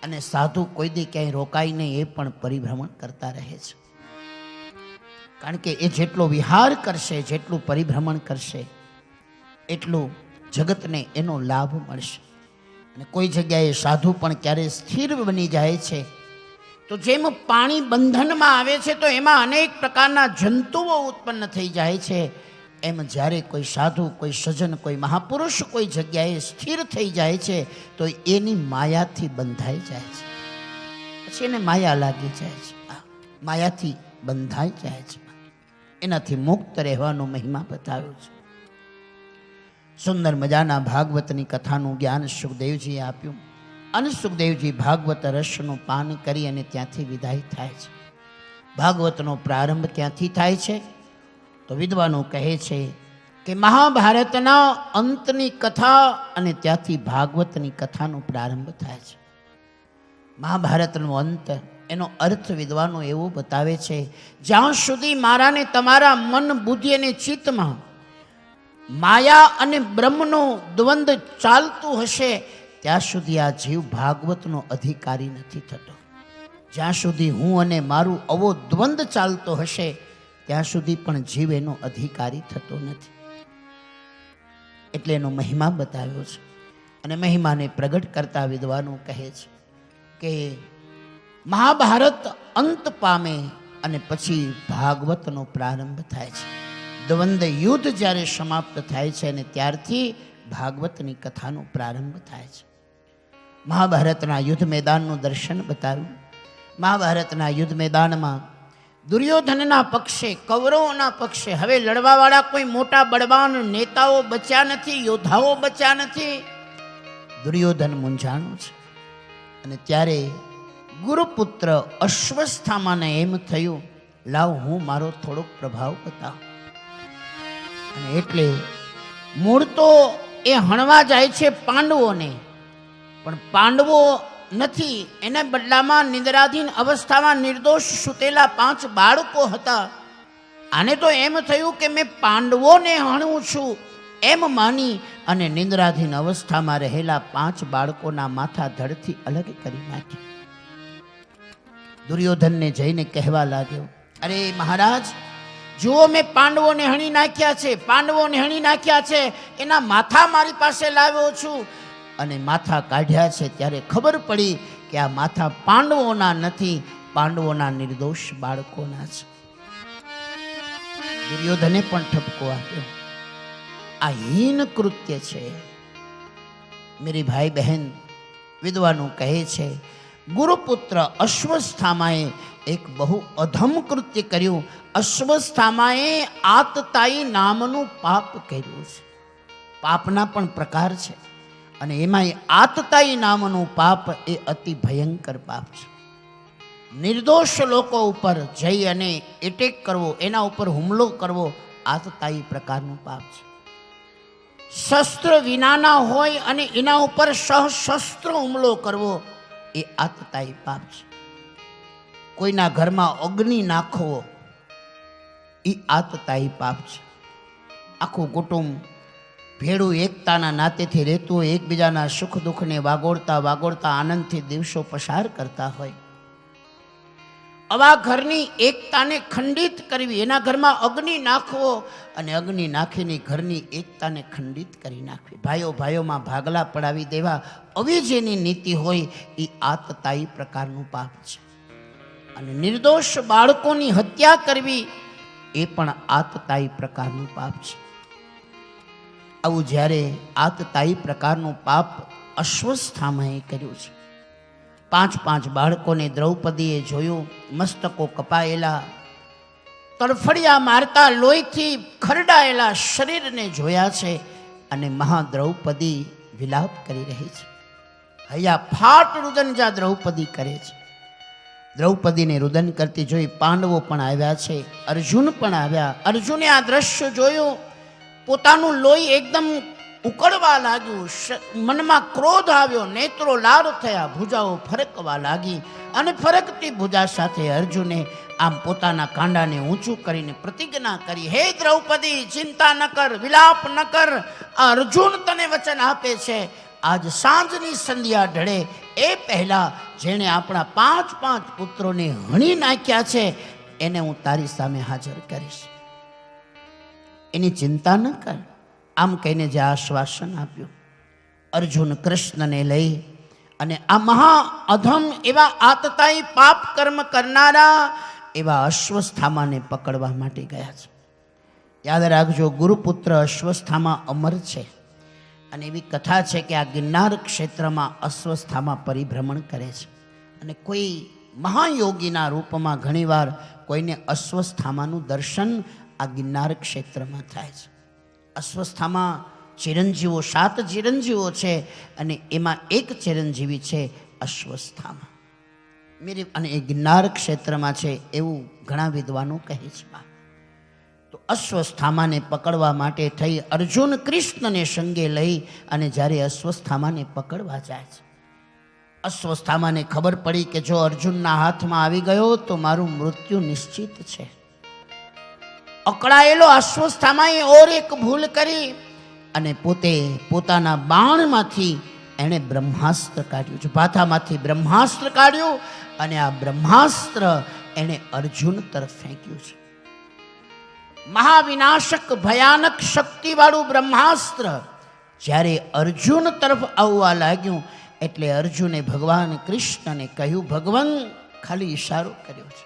અને સાધુ કોઈ દી ક્યાંય રોકાય નહીં, એ પણ પરિભ્રમણ કરતા રહે છે. કારણ કે એ જેટલો વિહાર કરશે, જેટલું પરિભ્રમણ કરશે, એટલું જગતને એનો લાભ મળશે. અને કોઈ જગ્યાએ સાધુ પણ ક્યારે સ્થિર બની જાય છે, તો જેમ પાણી બંધનમાં આવે છે તો એમાં અનેક પ્રકારના જંતુઓ ઉત્પન્ન થઈ જાય છે, એમ જ્યારે કોઈ સાધુ, કોઈ સજ્જન, કોઈ મહાપુરુષ કોઈ જગ્યાએ સ્થિર થઈ જાય છે તો એની માયાથી બંધાઈ જાય છે. પછી એને માયા લાગી જાય છે, માયાથી બંધાઈ જાય છે. એનાથી મુક્ત રહેવાનો મહિમા બતાવ્યો છે. સુંદર મજાના ભાગવતની કથાનું જ્ઞાન સુખદેવજીએ આપ્યું, અને સુખદેવજી ભાગવત રસનું પાન કરી અને ત્યાંથી વિદાય થાય છે. ભાગવતનો પ્રારંભ ત્યાંથી થાય છે. તો વિદ્વાનો કહે છે કે મહાભારતના અંતની કથા અને ત્યાંથી ભાગવતની કથાનો પ્રારંભ થાય છે. મહાભારતનો અંત, એનો અર્થ વિદ્વાનો એવો બતાવે છે, જ્યાં સુધી મારા ને તમારા મન, બુદ્ધિ અને ચિત્તમાં માયા અને બ્રહ્મનો દ્વંદ્વ ચાલતું હશે ત્યાં સુધી આ જીવ ભાગવતનો અધિકારી નથી થતો. જ્યાં સુધી હું અને મારું આવો દ્વંદ્વ ચાલતો હશે ત્યાં સુધી પણ જીવ એનો અધિકારી થતો નથી. એટલે એનો મહિમા બતાવ્યો છે. અને મહિમાને પ્રગટ કરતા વિદ્વાનો કહે છે કે મહાભારત અંત પામે અને પછી ભાગવતનો પ્રારંભ થાય છે. દ્વંદ્વ યુદ્ધ જ્યારે સમાપ્ત થાય છે અને ત્યારથી ભાગવતની કથાનો પ્રારંભ થાય છે. મહાભારતના યુદ્ધ મેદાનનું દર્શન બતાવ્યું. મહાભારતના યુદ્ધ મેદાનમાં દુર્યોધનના પક્ષે, કૌરવોના પક્ષે હવે લડવાવાળા કોઈ મોટા બળવાન નેતાઓ બચ્યા નથી, યોદ્ધાઓ બચ્યા નથી. દુર્યોધન મૂંઝાણું છે. અને ત્યારે ગુરુપુત્ર અશ્વસ્થામાને એમ થયું, લાવ હું મારો થોડોક પ્રભાવ બતાવું. અને એટલે મૂળ તો એ હણવા જાય છે પાંડવોને, પણ પાંડવો નથી, એને બદલામાં નિંદ્રાધીન અવસ્થામાં નિર્દોષ સૂતેલા 5 બાળકો હતા. આને તો એમ થયું કે મેં પાંડવોને હણું છું એમ માની અને નિંદ્રાધીન અવસ્થામાં રહેલા 5 બાળકોના માથા ધડથી અલગ કરી નાખ્યા. દુર્યોધનને જઈને કહેવા લાગ્યો, અરે મહારાજ જુઓ, મેં પાંડવોને હણી નાખ્યા છે, પાંડવોને હણી નાખ્યા છે, એના માથા મારી પાસે લાવ્યો છું. અને માથા કાઢ્યા છે ત્યારે ખબર પડી કે આ માથા પાંડવોના નથી, પાંડવોના નિર્દોષ બાળકોના છે. દુર્યોધને પણ ઠપકો આપ્યો. આ હીન કૃત્ય છે. मेरी भाई बहन विद्वानों कहे छे गुरुपुत्र अश्वस्थामाए एक बहु अधम कृत्य कर्યું. अश्वस्थामाए आतताई नामનું પાપ કર્યું છે. પાપના પણ પ્રકાર છે અને એમાંય આતતાઈ નામનું પાપ એ અતિ ભયંકર પાપ છે. નિર્દોષ લોકો ઉપર જઈ અને એટેક કરવો, એના ઉપર હુમલો કરવો આતતાઈ પ્રકારનું પાપ છે. શસ્ત્ર વિનાના હોય અને એના ઉપર સશસ્ત્ર હુમલો કરવો એ આતતાઈ પાપ છે. કોઈના ઘરમાં અગ્નિ નાખવો એ આતતાઈ પાપ છે. આખું કુટુંબ ભેળું એકતાના નાતેથી રહેતું હોય, એકબીજાના સુખ દુઃખને વાગોળતા વાગોળતા આનંદથી દિવસો પસાર કરતા હોય, આવા ઘરની એકતાને ખંડિત કરવી, એના ઘરમાં અગ્નિ નાખવો અને અગ્નિ નાખીને ઘરની એકતાને ખંડિત કરી નાખવી, ભાઈઓ ભાઈઓમાં ભાગલા પડાવી દેવા, આવી જેની નીતિ હોય એ આતતાઈ પ્રકારનું પાપ છે. અને નિર્દોષ બાળકોની હત્યા કરવી એ પણ આતતાઈ પ્રકારનું પાપ છે. આવું જ્યારે આતતાઈ પ્રકારનું પાપ અશ્વસ્થામાએ કર્યું છે. 5 બાળકોને દ્રૌપદીએ જોયું, મસ્તકો કપાયેલા, તડફડિયા મારતા, લોહીથી ખરડાયેલા શરીરને જોયા છે અને મહાદ્રૌપદી વિલાપ કરી રહી છે. હૈયા ફાટ રુદન જા દ્રૌપદી કરે છે. દ્રૌપદીને રુદન કરતી જોઈ પાંડવો પણ આવ્યા છે, અર્જુન પણ આવ્યા. અર્જુને આ દ્રશ્ય જોયું, પોતાનું લોહી એકદમ ઉકળવા લાગ્યું, મનમાં ક્રોધ આવ્યો, નેત્રો લાલ થયા, ભુજાઓ ફરકવા લાગી અને ફરકતી ભુજા સાથે અર્જુને આમ પોતાના કાંડાને ઊંચું કરીને પ્રતિજ્ઞા કરી, હે દ્રૌપદી, ચિંતા ન કર, વિલાપ ન કર. આ અર્જુન તને વચન આપે છે, આજ સાંજની સંધ્યા ઢળે એ પહેલા જેણે આપણા 5 પુત્રોને હણી નાખ્યા છે એને હું તારી સામે હાજર કરીશ, એની ચિંતા ન કર. આમ કહીને જે આશ્વાસન આપ્યું, અર્જુન કૃષ્ણને લઈ અને આ મહા અધમ એવા આતતાઈ પાપ કર્મ કરનારા એવા અશ્વસ્થામાને પકડવા માટે ગયા છે. યાદ રાખજો, ગુરુપુત્ર અશ્વસ્થામા અમર છે અને એવી કથા છે કે આ ગિરનાર ક્ષેત્રમાં અશ્વસ્થામા પરિભ્રમણ કરે છે અને કોઈ મહાયોગીના રૂપમાં ઘણીવાર કોઈને અશ્વસ્થામાનું દર્શન આ ગિરનાર ક્ષેત્રમાં થાય છે. અશ્વસ્થામાં ચિરંજીવો 7 ચિરંજીવો છે અને એમાં એક ચિરંજીવી છે અશ્વસ્થામા. અને એ ગિરનાર ક્ષેત્રમાં છે એવું ઘણા વિદ્વાનો કહે છે. તો અશ્વસ્થામાને પકડવા માટે થઈ અર્જુન કૃષ્ણને સંગે લઈ અને જ્યારે અશ્વસ્થામાને પકડવા જાય છે, અશ્વસ્થામાને ખબર પડી કે જો અર્જુનના હાથમાં આવી ગયો તો મારું મૃત્યુ નિશ્ચિત છે. અકળાયેલો અશ્વસ્થામાએ ઓર એક ભૂલ કરી અને પોતે પોતાના બાણમાંથી એણે બ્રહ્માસ્ત્ર કાઢ્યું છે. ભાથામાંથી બ્રહ્માસ્ત્ર કાઢ્યું અને આ બ્રહ્માસ્ત્ર એણે અર્જુન તરફ ફેંક્યું છે. મહાવિનાશક ભયાનક શક્તિવાળું બ્રહ્માસ્ત્ર જ્યારે અર્જુન તરફ આવવા લાગ્યું એટલે અર્જુને ભગવાન કૃષ્ણને કહ્યું, ભગવાન ખાલી ઈશારો કર્યો છે.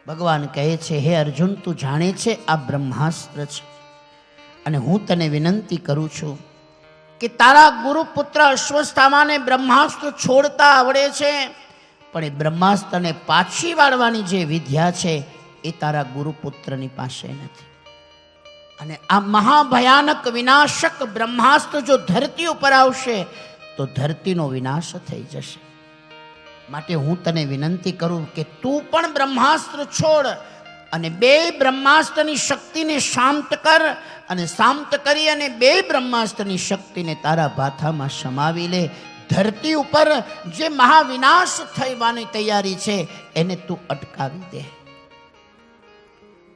ભગવાન કહે છે, હે અર્જુન, તું જાણે છે આ બ્રહ્માસ્ત્ર છે અને હું તને વિનંતી કરું છું કે તારા ગુરુપુત્ર અશ્વસ્થામાને બ્રહ્માસ્ત્ર છોડતા આવડે છે, પણ એ બ્રહ્માસ્ત્રને પાછી વાળવાની જે વિદ્યા છે એ તારા ગુરુપુત્રની પાસે નથી. અને આ મહાભયાનક વિનાશક બ્રહ્માસ્ત્ર જો ધરતી ઉપર આવશે તો ધરતીનો વિનાશ થઈ જશે. માટે હું તને વિનંતી કરું કે તું પણ બ્રહ્માસ્ત્ર છોડ અને 2 બ્રહ્માસ્ત્રની શક્તિને શાંત કર અને શાંત કરી અને 2 બ્રહ્માસ્ત્રની શક્તિને તારા ભાથામાં સમાવી લે. ધરતી ઉપર જે મહાવિનાશ થવાની તૈયારી છે એને તું અટકાવી દે.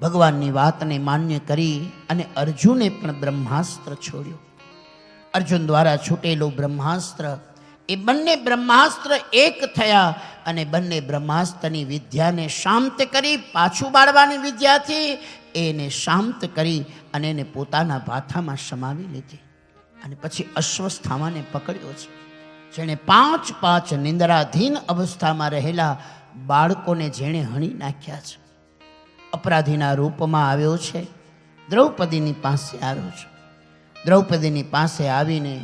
ભગવાનની વાતને માન્ય કરી અને અર્જુને પણ બ્રહ્માસ્ત્ર છોડ્યું. અર્જુન દ્વારા છૂટેલું બ્રહ્માસ્ત્ર, એ બંને બ્રહ્માસ્ત્ર એક થયા અને બંને બ્રહ્માસ્ત્રની વિદ્યાને શાંત કરી, પાછું બાળવાની વિદ્યાથી એને શાંત કરી અને એને પોતાના ભાથામાં સમાવી લીધી. અને પછી અશ્વસ્થામાને પકડ્યો છે, જેણે 5 નિંદ્રાધીન અવસ્થામાં રહેલા બાળકોને જેણે હણી નાખ્યા છે. અપરાધીના રૂપમાં આવ્યો છે, દ્રૌપદીની પાસે આવ્યો છે. દ્રૌપદીની પાસે આવીને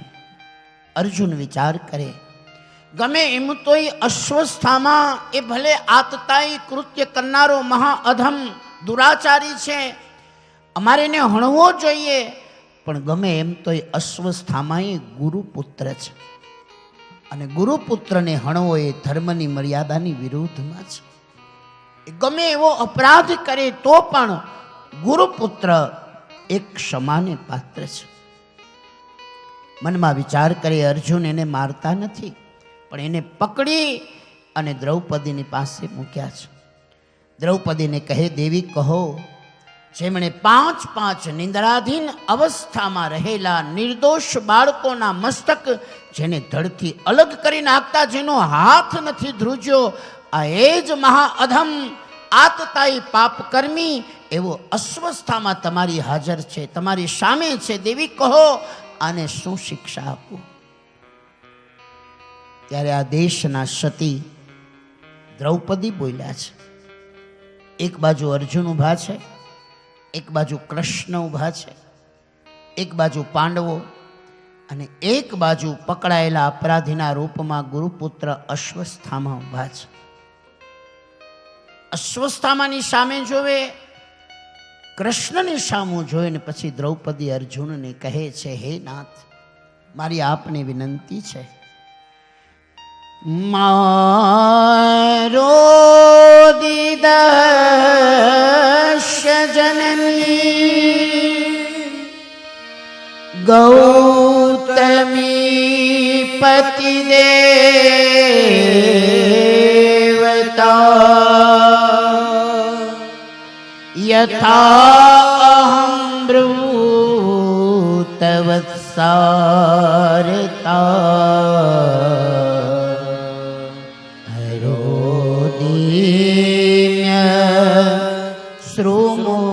અર્જુન વિચાર કરે, ગમે એમ તો એ અશ્વસ્થામાં એ ભલે આતતાઈ કૃત્ય કરનારો મહાઅધમ દુરાચારી છે, અમારે એને હણવો જોઈએ, પણ ગમે એમ તો એ અશ્વસ્થામાં એ ગુરુપુત્ર છે, અને ગુરુપુત્રને હણવો એ ધર્મની મર્યાદાની વિરુદ્ધમાં છે. એ ગમે એવો અપરાધ કરે તો પણ ગુરુપુત્ર એક ક્ષમાને પાત્ર છે. મનમાં વિચાર કરે, અર્જુન એને મારતા નથી, પણ એને પકડી અને દ્રૌપદીની પાસે મૂક્યા છે. દ્રૌપદીને કહે, દેવી કહો, જેમણે 5 નિંદ્રાધીન અવસ્થામાં રહેલા નિર્દોષ બાળકોના મસ્તક જેને ધડથી અલગ કરી નાખતા, જેનો હાથ નથી ધ્રુજ્યો, આ એ જ મહાઅધમ આતતાઈ પાપકર્મી એવો અસ્વસ્થામાં તમારી હાજર છે, તમારી સામે છે. દેવી કહો, આને શું શિક્ષા આપું? ત્યારે આ દેશના સતી દ્રૌપદી બોલ્યા છે. એક બાજુ અર્જુન ઊભા છે, એક બાજુ કૃષ્ણ ઊભા છે, એક બાજુ પાંડવો, અને એક બાજુ પકડાયેલા અપરાધીના રૂપમાં ગુરુપુત્ર અશ્વસ્થામાં ઊભા છે. અશ્વસ્થામાની સામે જોવે, કૃષ્ણની સામું જોઈને પછી દ્રૌપદી અર્જુનને કહે છે, હે નાથ, મારી આપને વિનંતી છે, મારો દીદશ્ય જનની ગૌતમી પતિ દેવતા યથા અહં બ્રૂતવત્સારતા હરોદીમ્ય શ્રુમુખીર્મો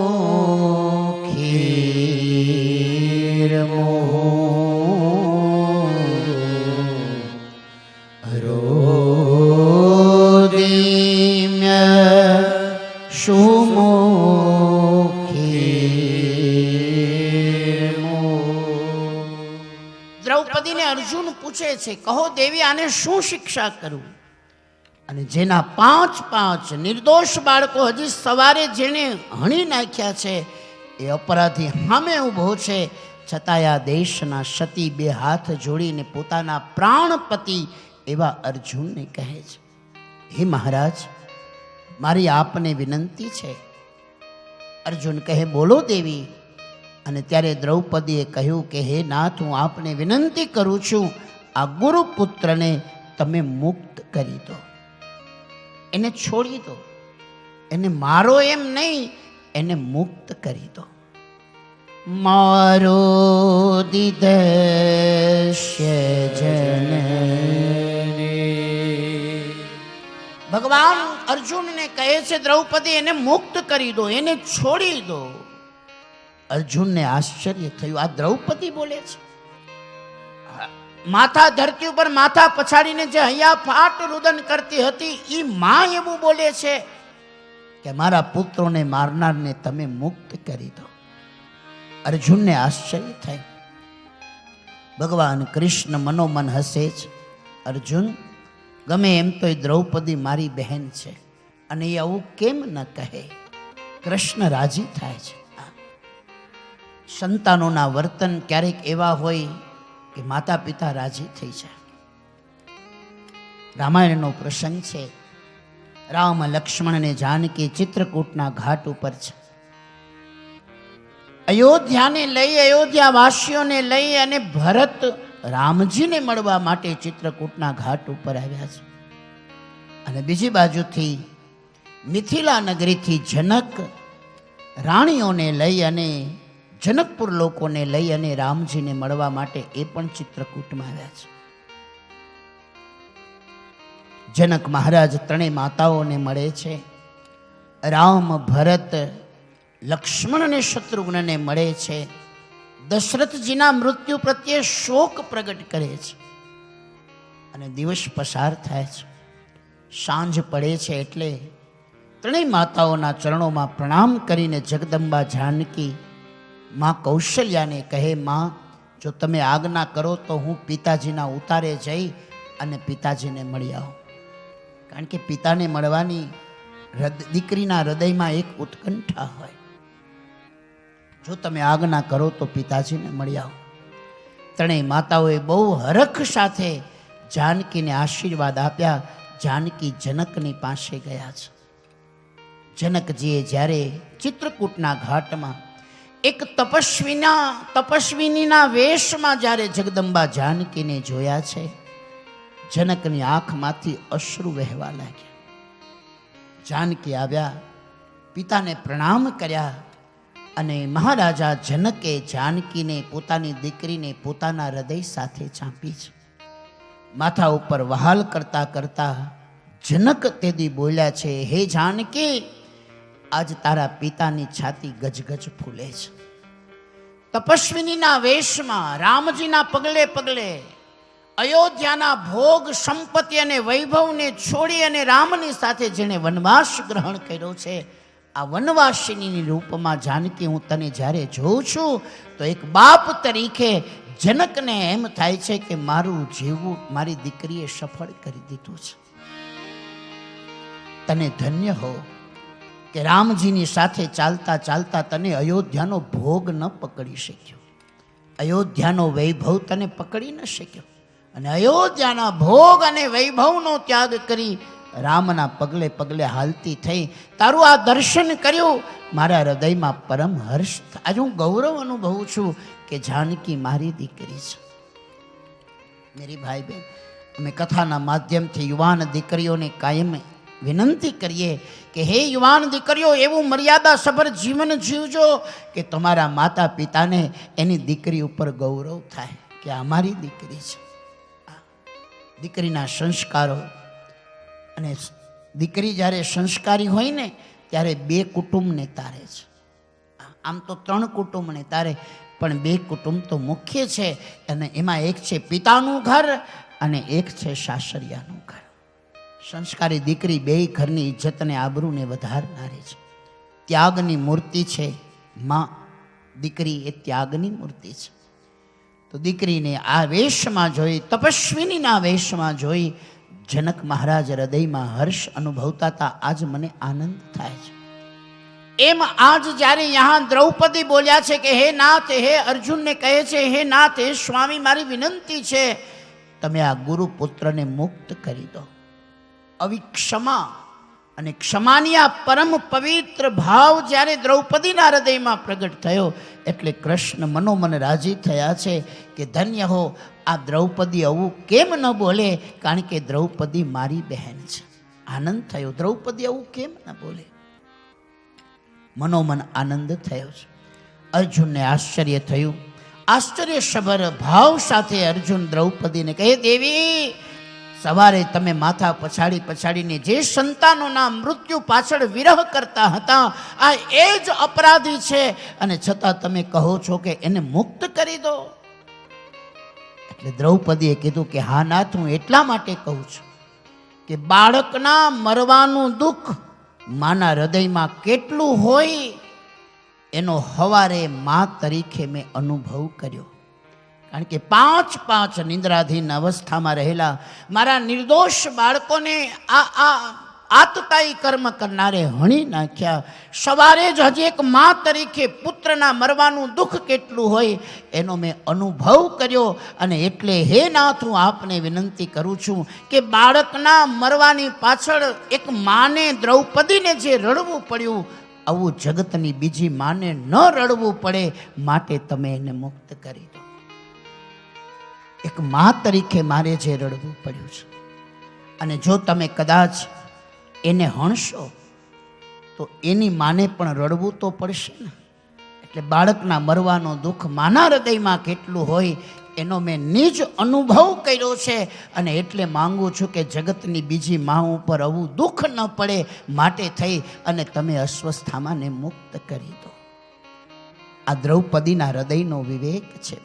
હરોદીમ્ય દ્રૌપદીને અર્જુન પૂછે છે, કહો દેવી, આને શું શિક્ષા કરું? અને જેના 5 નિર્દોષ બાળકો હજી સવારે જેને હણી નાખ્યા છે, એ અપરાધી સામે ઊભો છે, છતાંય આ દેશના સતી 2 હાથ જોડીને પોતાના પ્રાણપતિ એવા અર્જુનને કહે છે, હે મહારાજ, મારી આપને વિનંતી છે. અર્જુન કહે, બોલો દેવી. અને ત્યારે દ્રૌપદીએ કહ્યું કે, હે નાથ, હું આપને વિનંતી કરું છું, આ ગુરુપુત્રને તમે મુક્ત કરી દો, એને છોડી દો, એને મારો એમ નહીં, એને મુક્ત કરી દો. મારો દીદશ્ય જનની, ભગવાન અર્જુનને કહે છે, દ્રૌપદી, એને મુક્ત કરી દો, એને છોડી દો. અર્જુનને આશ્ચર્ય થયું, આ દ્રૌપદી બોલે છે? માથા ધરતી ઉપર માથા પછાડીને જે હૈયા ફાટ રુદન કરતી હતી, એ માં એવું બોલે છે કે મારા પુત્રોને મારનારને તમે મુક્ત કરી દો. અર્જુનને આશ્ચર્ય થાય. ભગવાન કૃષ્ણ મનોમન હસે છે. અર્જુન, ગમે એમ તો એ દ્રૌપદી મારી બહેન છે, અને એ આવું કેમ ન કહે? કૃષ્ણ રાજી થાય છે. સંતાનોના વર્તન ક્યારેક એવા હોય કે માતા પિતા રાજી થઈ જાય. રામાયણનો પ્રસંગ છે. રામ, લક્ષ્મણ અને જાનકી ચિત્રકૂટના ઘાટ ઉપર છે. અયોધ્યાને લઈ, અયોધ્યાવાસીઓને લઈ અને ભરત રામજીને મળવા માટે ચિત્રકૂટના ઘાટ ઉપર આવ્યા છે. અને બીજી બાજુથી મિથિલા નગરીથી જનક રાણીઓને લઈ અને જનકપુર લોકોને લઈ અને રામજીને મળવા માટે એ પણ ચિત્રકૂટમાં આવ્યા છે. જનક મહારાજ ત્રણેય માતાઓને મળે છે. રામ, ભરત, લક્ષ્મણ અને શત્રુઘ્નને મળે છે. દશરથજીના મૃત્યુ પ્રત્યે શોક પ્રગટ કરે છે. અને દિવસ પસાર થાય છે. સાંજ પડે છે એટલે ત્રણેય માતાઓના ચરણોમાં પ્રણામ કરીને જગદંબા જાનકી માં કૌશલ્યાને કહે, માં, જો તમે આજ્ઞા કરો તો હું પિતાજીના ઉતારે જઈ અને પિતાજીને મળી આવું. કારણ કે પિતાને મળવાની દીકરીના હૃદયમાં એક ઉત્કંઠા હોય. જો તમે આજ્ઞા કરો તો પિતાજીને મળી આવો. ત્રણેય માતાઓએ બહુ હરખ સાથે જાનકીને આશીર્વાદ આપ્યા. જાનકી જનકની પાસે ગયા છે. જનકજીએ જ્યારે ચિત્રકૂટના ઘાટમાં એક તપસ્વીનીના વેશમાં જ્યારે જગદંબા જાનકીને જોયા છે, જનકની આંખમાંથી અશ્રુ વહેવા લાગ્યા. જાનકી આવ્યા, પિતાને પ્રણામ કર્યા અને મહારાજા જનકે જાનકીને પોતાની દીકરીને પોતાના હૃદય સાથે ચાંપી છે. માથા ઉપર વહાલ કરતા કરતા જનક તેદી બોલ્યા છે, હે જાનકી, આજ તારા પિતાની છાતી ગજગજ ફૂલે છે. તપસ્વીનીના વેશમાં રામજીના પગલે પગલે અયોધ્યાના ભોગ સંપત્તિ અને વૈભવને છોડી અને રામની સાથે જેણે વનવાસ ગ્રહણ કર્યો છે, આ વનવાસિની રૂપમાં જાનકી હું તને જ્યારે જોઉં છું તો એક બાપ તરીકે જનકને એમ થાય છે કે મારું જીવવું મારી દીકરીએ સફળ કરી દીધું છે. તને ધન્ય હો કે રામજીની સાથે ચાલતા ચાલતા તને અયોધ્યાનો ભોગ ન પકડી શક્યો, અયોધ્યાનો વૈભવ તને પકડી ન શક્યો અને અયોધ્યાના ભોગ અને વૈભવનો ત્યાગ કરી રામના પગલે પગલે હાલતી થઈ. તારું આ દર્શન કર્યું, મારા હૃદયમાં પરમ હર્ષ. આજે હું ગૌરવ અનુભવું છું કે જાનકી મારી દીકરી છે. મેરી ભાઈ બહેન, અમે કથાના માધ્યમથી યુવાન દીકરીઓને કાયમ વિનંતી કરીએ કે હે યુવાન દીકરીઓ, એવું મર્યાદાસભર જીવન જીવજો કે તમારા માતા પિતાને એની દીકરી ઉપર ગૌરવ થાય કે આ મારી દીકરી છે. દીકરીના સંસ્કારો, અને દીકરી જ્યારે સંસ્કારી હોય ને ત્યારે બે કુટુંબને તારે છે. આમ તો 3 કુટુંબને તારે, પણ 2 કુટુંબ તો મુખ્ય છે. અને એમાં એક છે પિતાનું ઘર અને એક છે સાસરિયાનું ઘર. સંસ્કારી દીકરી બે ઘરની ઇજ્જત અને આબરૂને વધારનારી છે. ત્યાગની મૂર્તિ છે માં. દીકરી એ ત્યાગની મૂર્તિ છે. તો દીકરીને આ વેશમાં જોઈ, તપસ્વીનીના વેશમાં જોઈ જનક મહારાજ હૃદયમાં હર્ષ અનુભવતા હતા. આજ મને આનંદ થાય છે. એમ આજ જ્યારે યહાં દ્રૌપદી બોલ્યા છે કે હે નાથ, હે અર્જુનને કહે છે, હે નાથ, હે સ્વામી, મારી વિનંતી છે તમે આ ગુરુપુત્રને મુક્ત કરી દો. અવિક્ષમા અને ક્ષમાની આ પરમ પવિત્ર ભાવ જ્યારે દ્રૌપદીના હૃદયમાં પ્રગટ થયો એટલે કૃષ્ણ મનોમન રાજી થયા છે કે ધન્ય હો, આ દ્રૌપદી આવું કેમ ન બોલે, કારણ કે દ્રૌપદી મારી બહેન છે. આનંદ થયો, દ્રૌપદી આવું કેમ ન બોલે, મનોમન આનંદ થયો છે. અર્જુનને આશ્ચર્ય થયું. આશ્ચર્યસભર ભાવ સાથે અર્જુન દ્રૌપદીને કહે, દેવી, સવારે તમે માથા પછાડી પછાડીને જે સંતાનોના મૃત્યુ પાછળ વિરહ કરતા હતા, આ એ જ અપરાધી છે અને છતાં તમે કહો છો કે એને મુક્ત કરી દો. એટલે દ્રૌપદીએ કીધું કે હા નાથ, હું એટલા માટે કહું છું કે બાળકના મરવાનું દુઃખ માના હૃદયમાં કેટલું હોય એનો હવારે મા તરીકે મેં અનુભવ કર્યો. કારણ કે 5 નિંદ્રાધીન અવસ્થામાં રહેલા મારા નિર્દોષ બાળકોને આ આતતાઈ કર્મ કરનારે હણી નાખ્યા. સવારે જ હજી એક મા તરીકે પુત્રના મરવાનું દુઃખ કેટલું હોય એનો મેં અનુભવ કર્યો. અને એટલે હે નાથ, હું આપને વિનંતી કરું છું કે બાળકના મરવાની પાછળ એક માને, દ્રૌપદીને જે રડવું પડ્યું, આવું જગતની બીજી માને ન રડવું પડે, માટે તમે એને મુક્ત કરી દો. એક મા તરીકે મારે જે રડવું પડ્યું છે, અને જો તમે કદાચ એને હણશો તો એની માને પણ રડવું તો પડશે ને. એટલે બાળકના મરવાનો દુઃખ માના હૃદયમાં કેટલું હોય એનો મેં નિજ અનુભવ કર્યો છે. અને એટલે માંગુ છું કે જગતની બીજી મા ઉપર આવું દુઃખ ન પડે, માટે થઈ અને તમે અસ્વસ્થામાંને મુક્ત કરી દો. આ દ્રૌપદીના હૃદયનો વિવેક છે.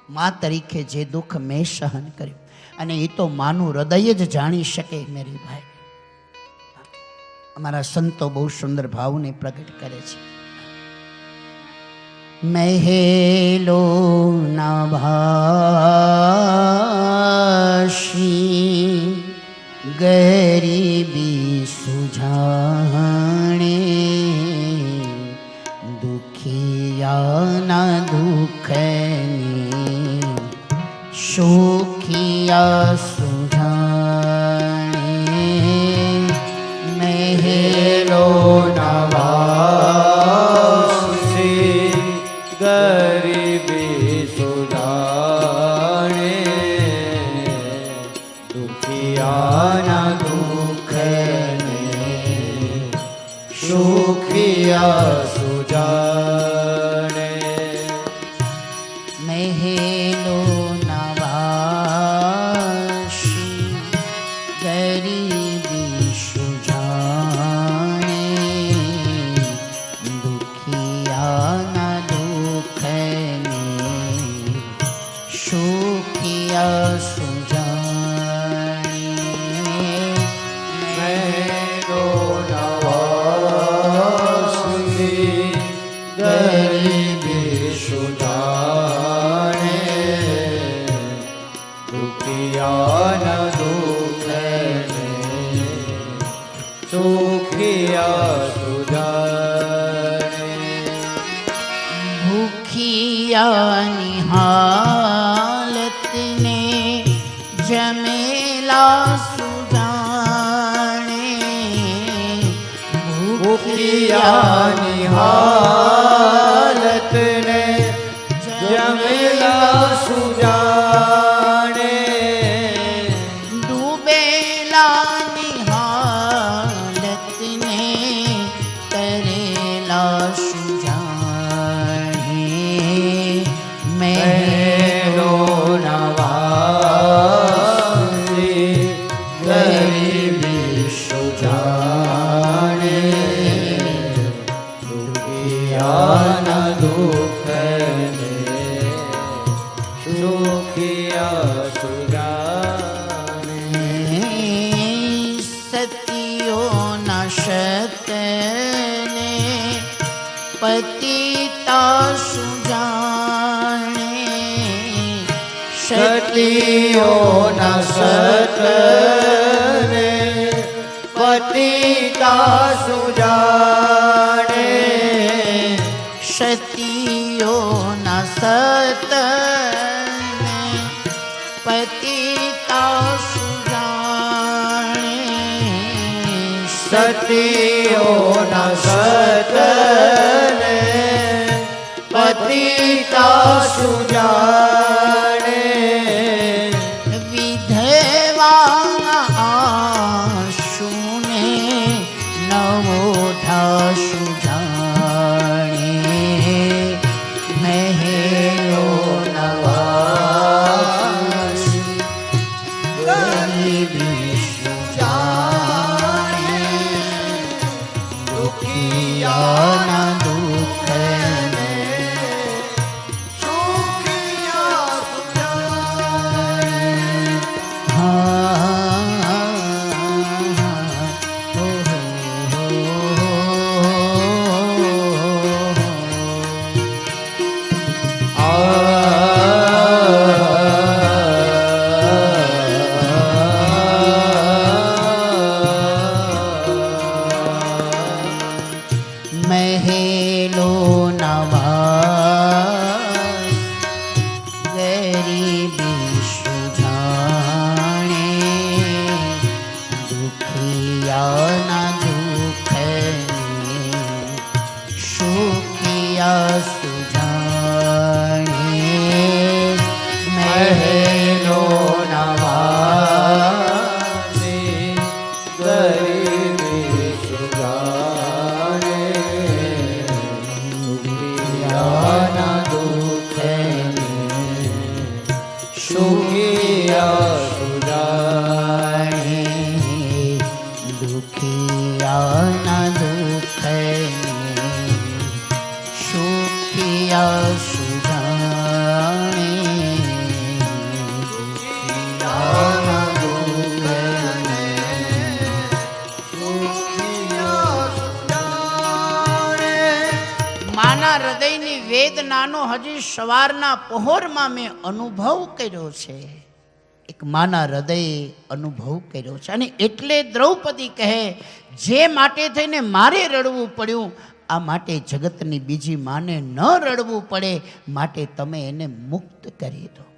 મા તરીકે જે દુઃખ મેં સહન કર્યું, અને એ તો માનું હૃદય જ જાણી શકે. મેરી ભાઈ, અમારા સંતો બહુ સુંદર ભાવને પ્રગટ કરે છે. મહેલો નભાશી ગરીબી સુજાણે દુખિયાના દુઃખની સુખિયા સુજાણે મહેલો નવાસી ગરીબી સુજાણે દુખિયાના દુઃખને સુખિયા સુજાણે મહેલો નવાશી ગરીબી સુજાણે દુખિયાના દુઃખને સુખિયા સુજાણે મહેલો નવાસી ગરીબી સુજાણે દુખિયાના દુઃખને સુખિયા સુજાણે ભૂખિયાની હાલતને જમેલા સુજાણે ભૂખિયાની હાલતને જમેલા સુજાણે ડૂબેલાની હાલતને તરેલા સુજાણે મહેલો નવાસી ગરીબી સુજાણે દુખિયાના દુઃખને સુખિયા સુજાણે સતીઓના શતને પતિતા સુજાણે સતીઓના સતને પતિતા સુજાણે સતીઓના સતને પતિતા સુજાણે સતીઓના સતને પતિતા સુજાણે વિધવાના આશુને નવોઢા સુજાણે મહેલો નવાસી ગરીબી સુજાણે દુખિયાના દુઃખને સુખિયા સુજાણે મહેલો નવાસ ગરીબી સુજાણે દુખિયાના દુઃખને સુખિયા સુજાણે મહેલો નવાસી ગરીબી સુજાણે દુખિયાના દુઃખને સુખિયા સુજાણે દુખિયાના દુઃખને સુખિયા સુજાણે દુખિયાના દુઃખને સુખિયા સુજાણે માના હૃદયની વેદનાનો હજી સવારના પહોરમાં મેં અનુભવ કર્યો છે. એક માના હૃદયે અનુભવ કર્યો છે. અને એટલે દ્રૌપદી કહે, જે માટે થઈને મારે રડવું પડ્યું, આ માટે જગતની બીજી માને ન રડવું પડે, માટે તમે એને મુક્ત કરી દો.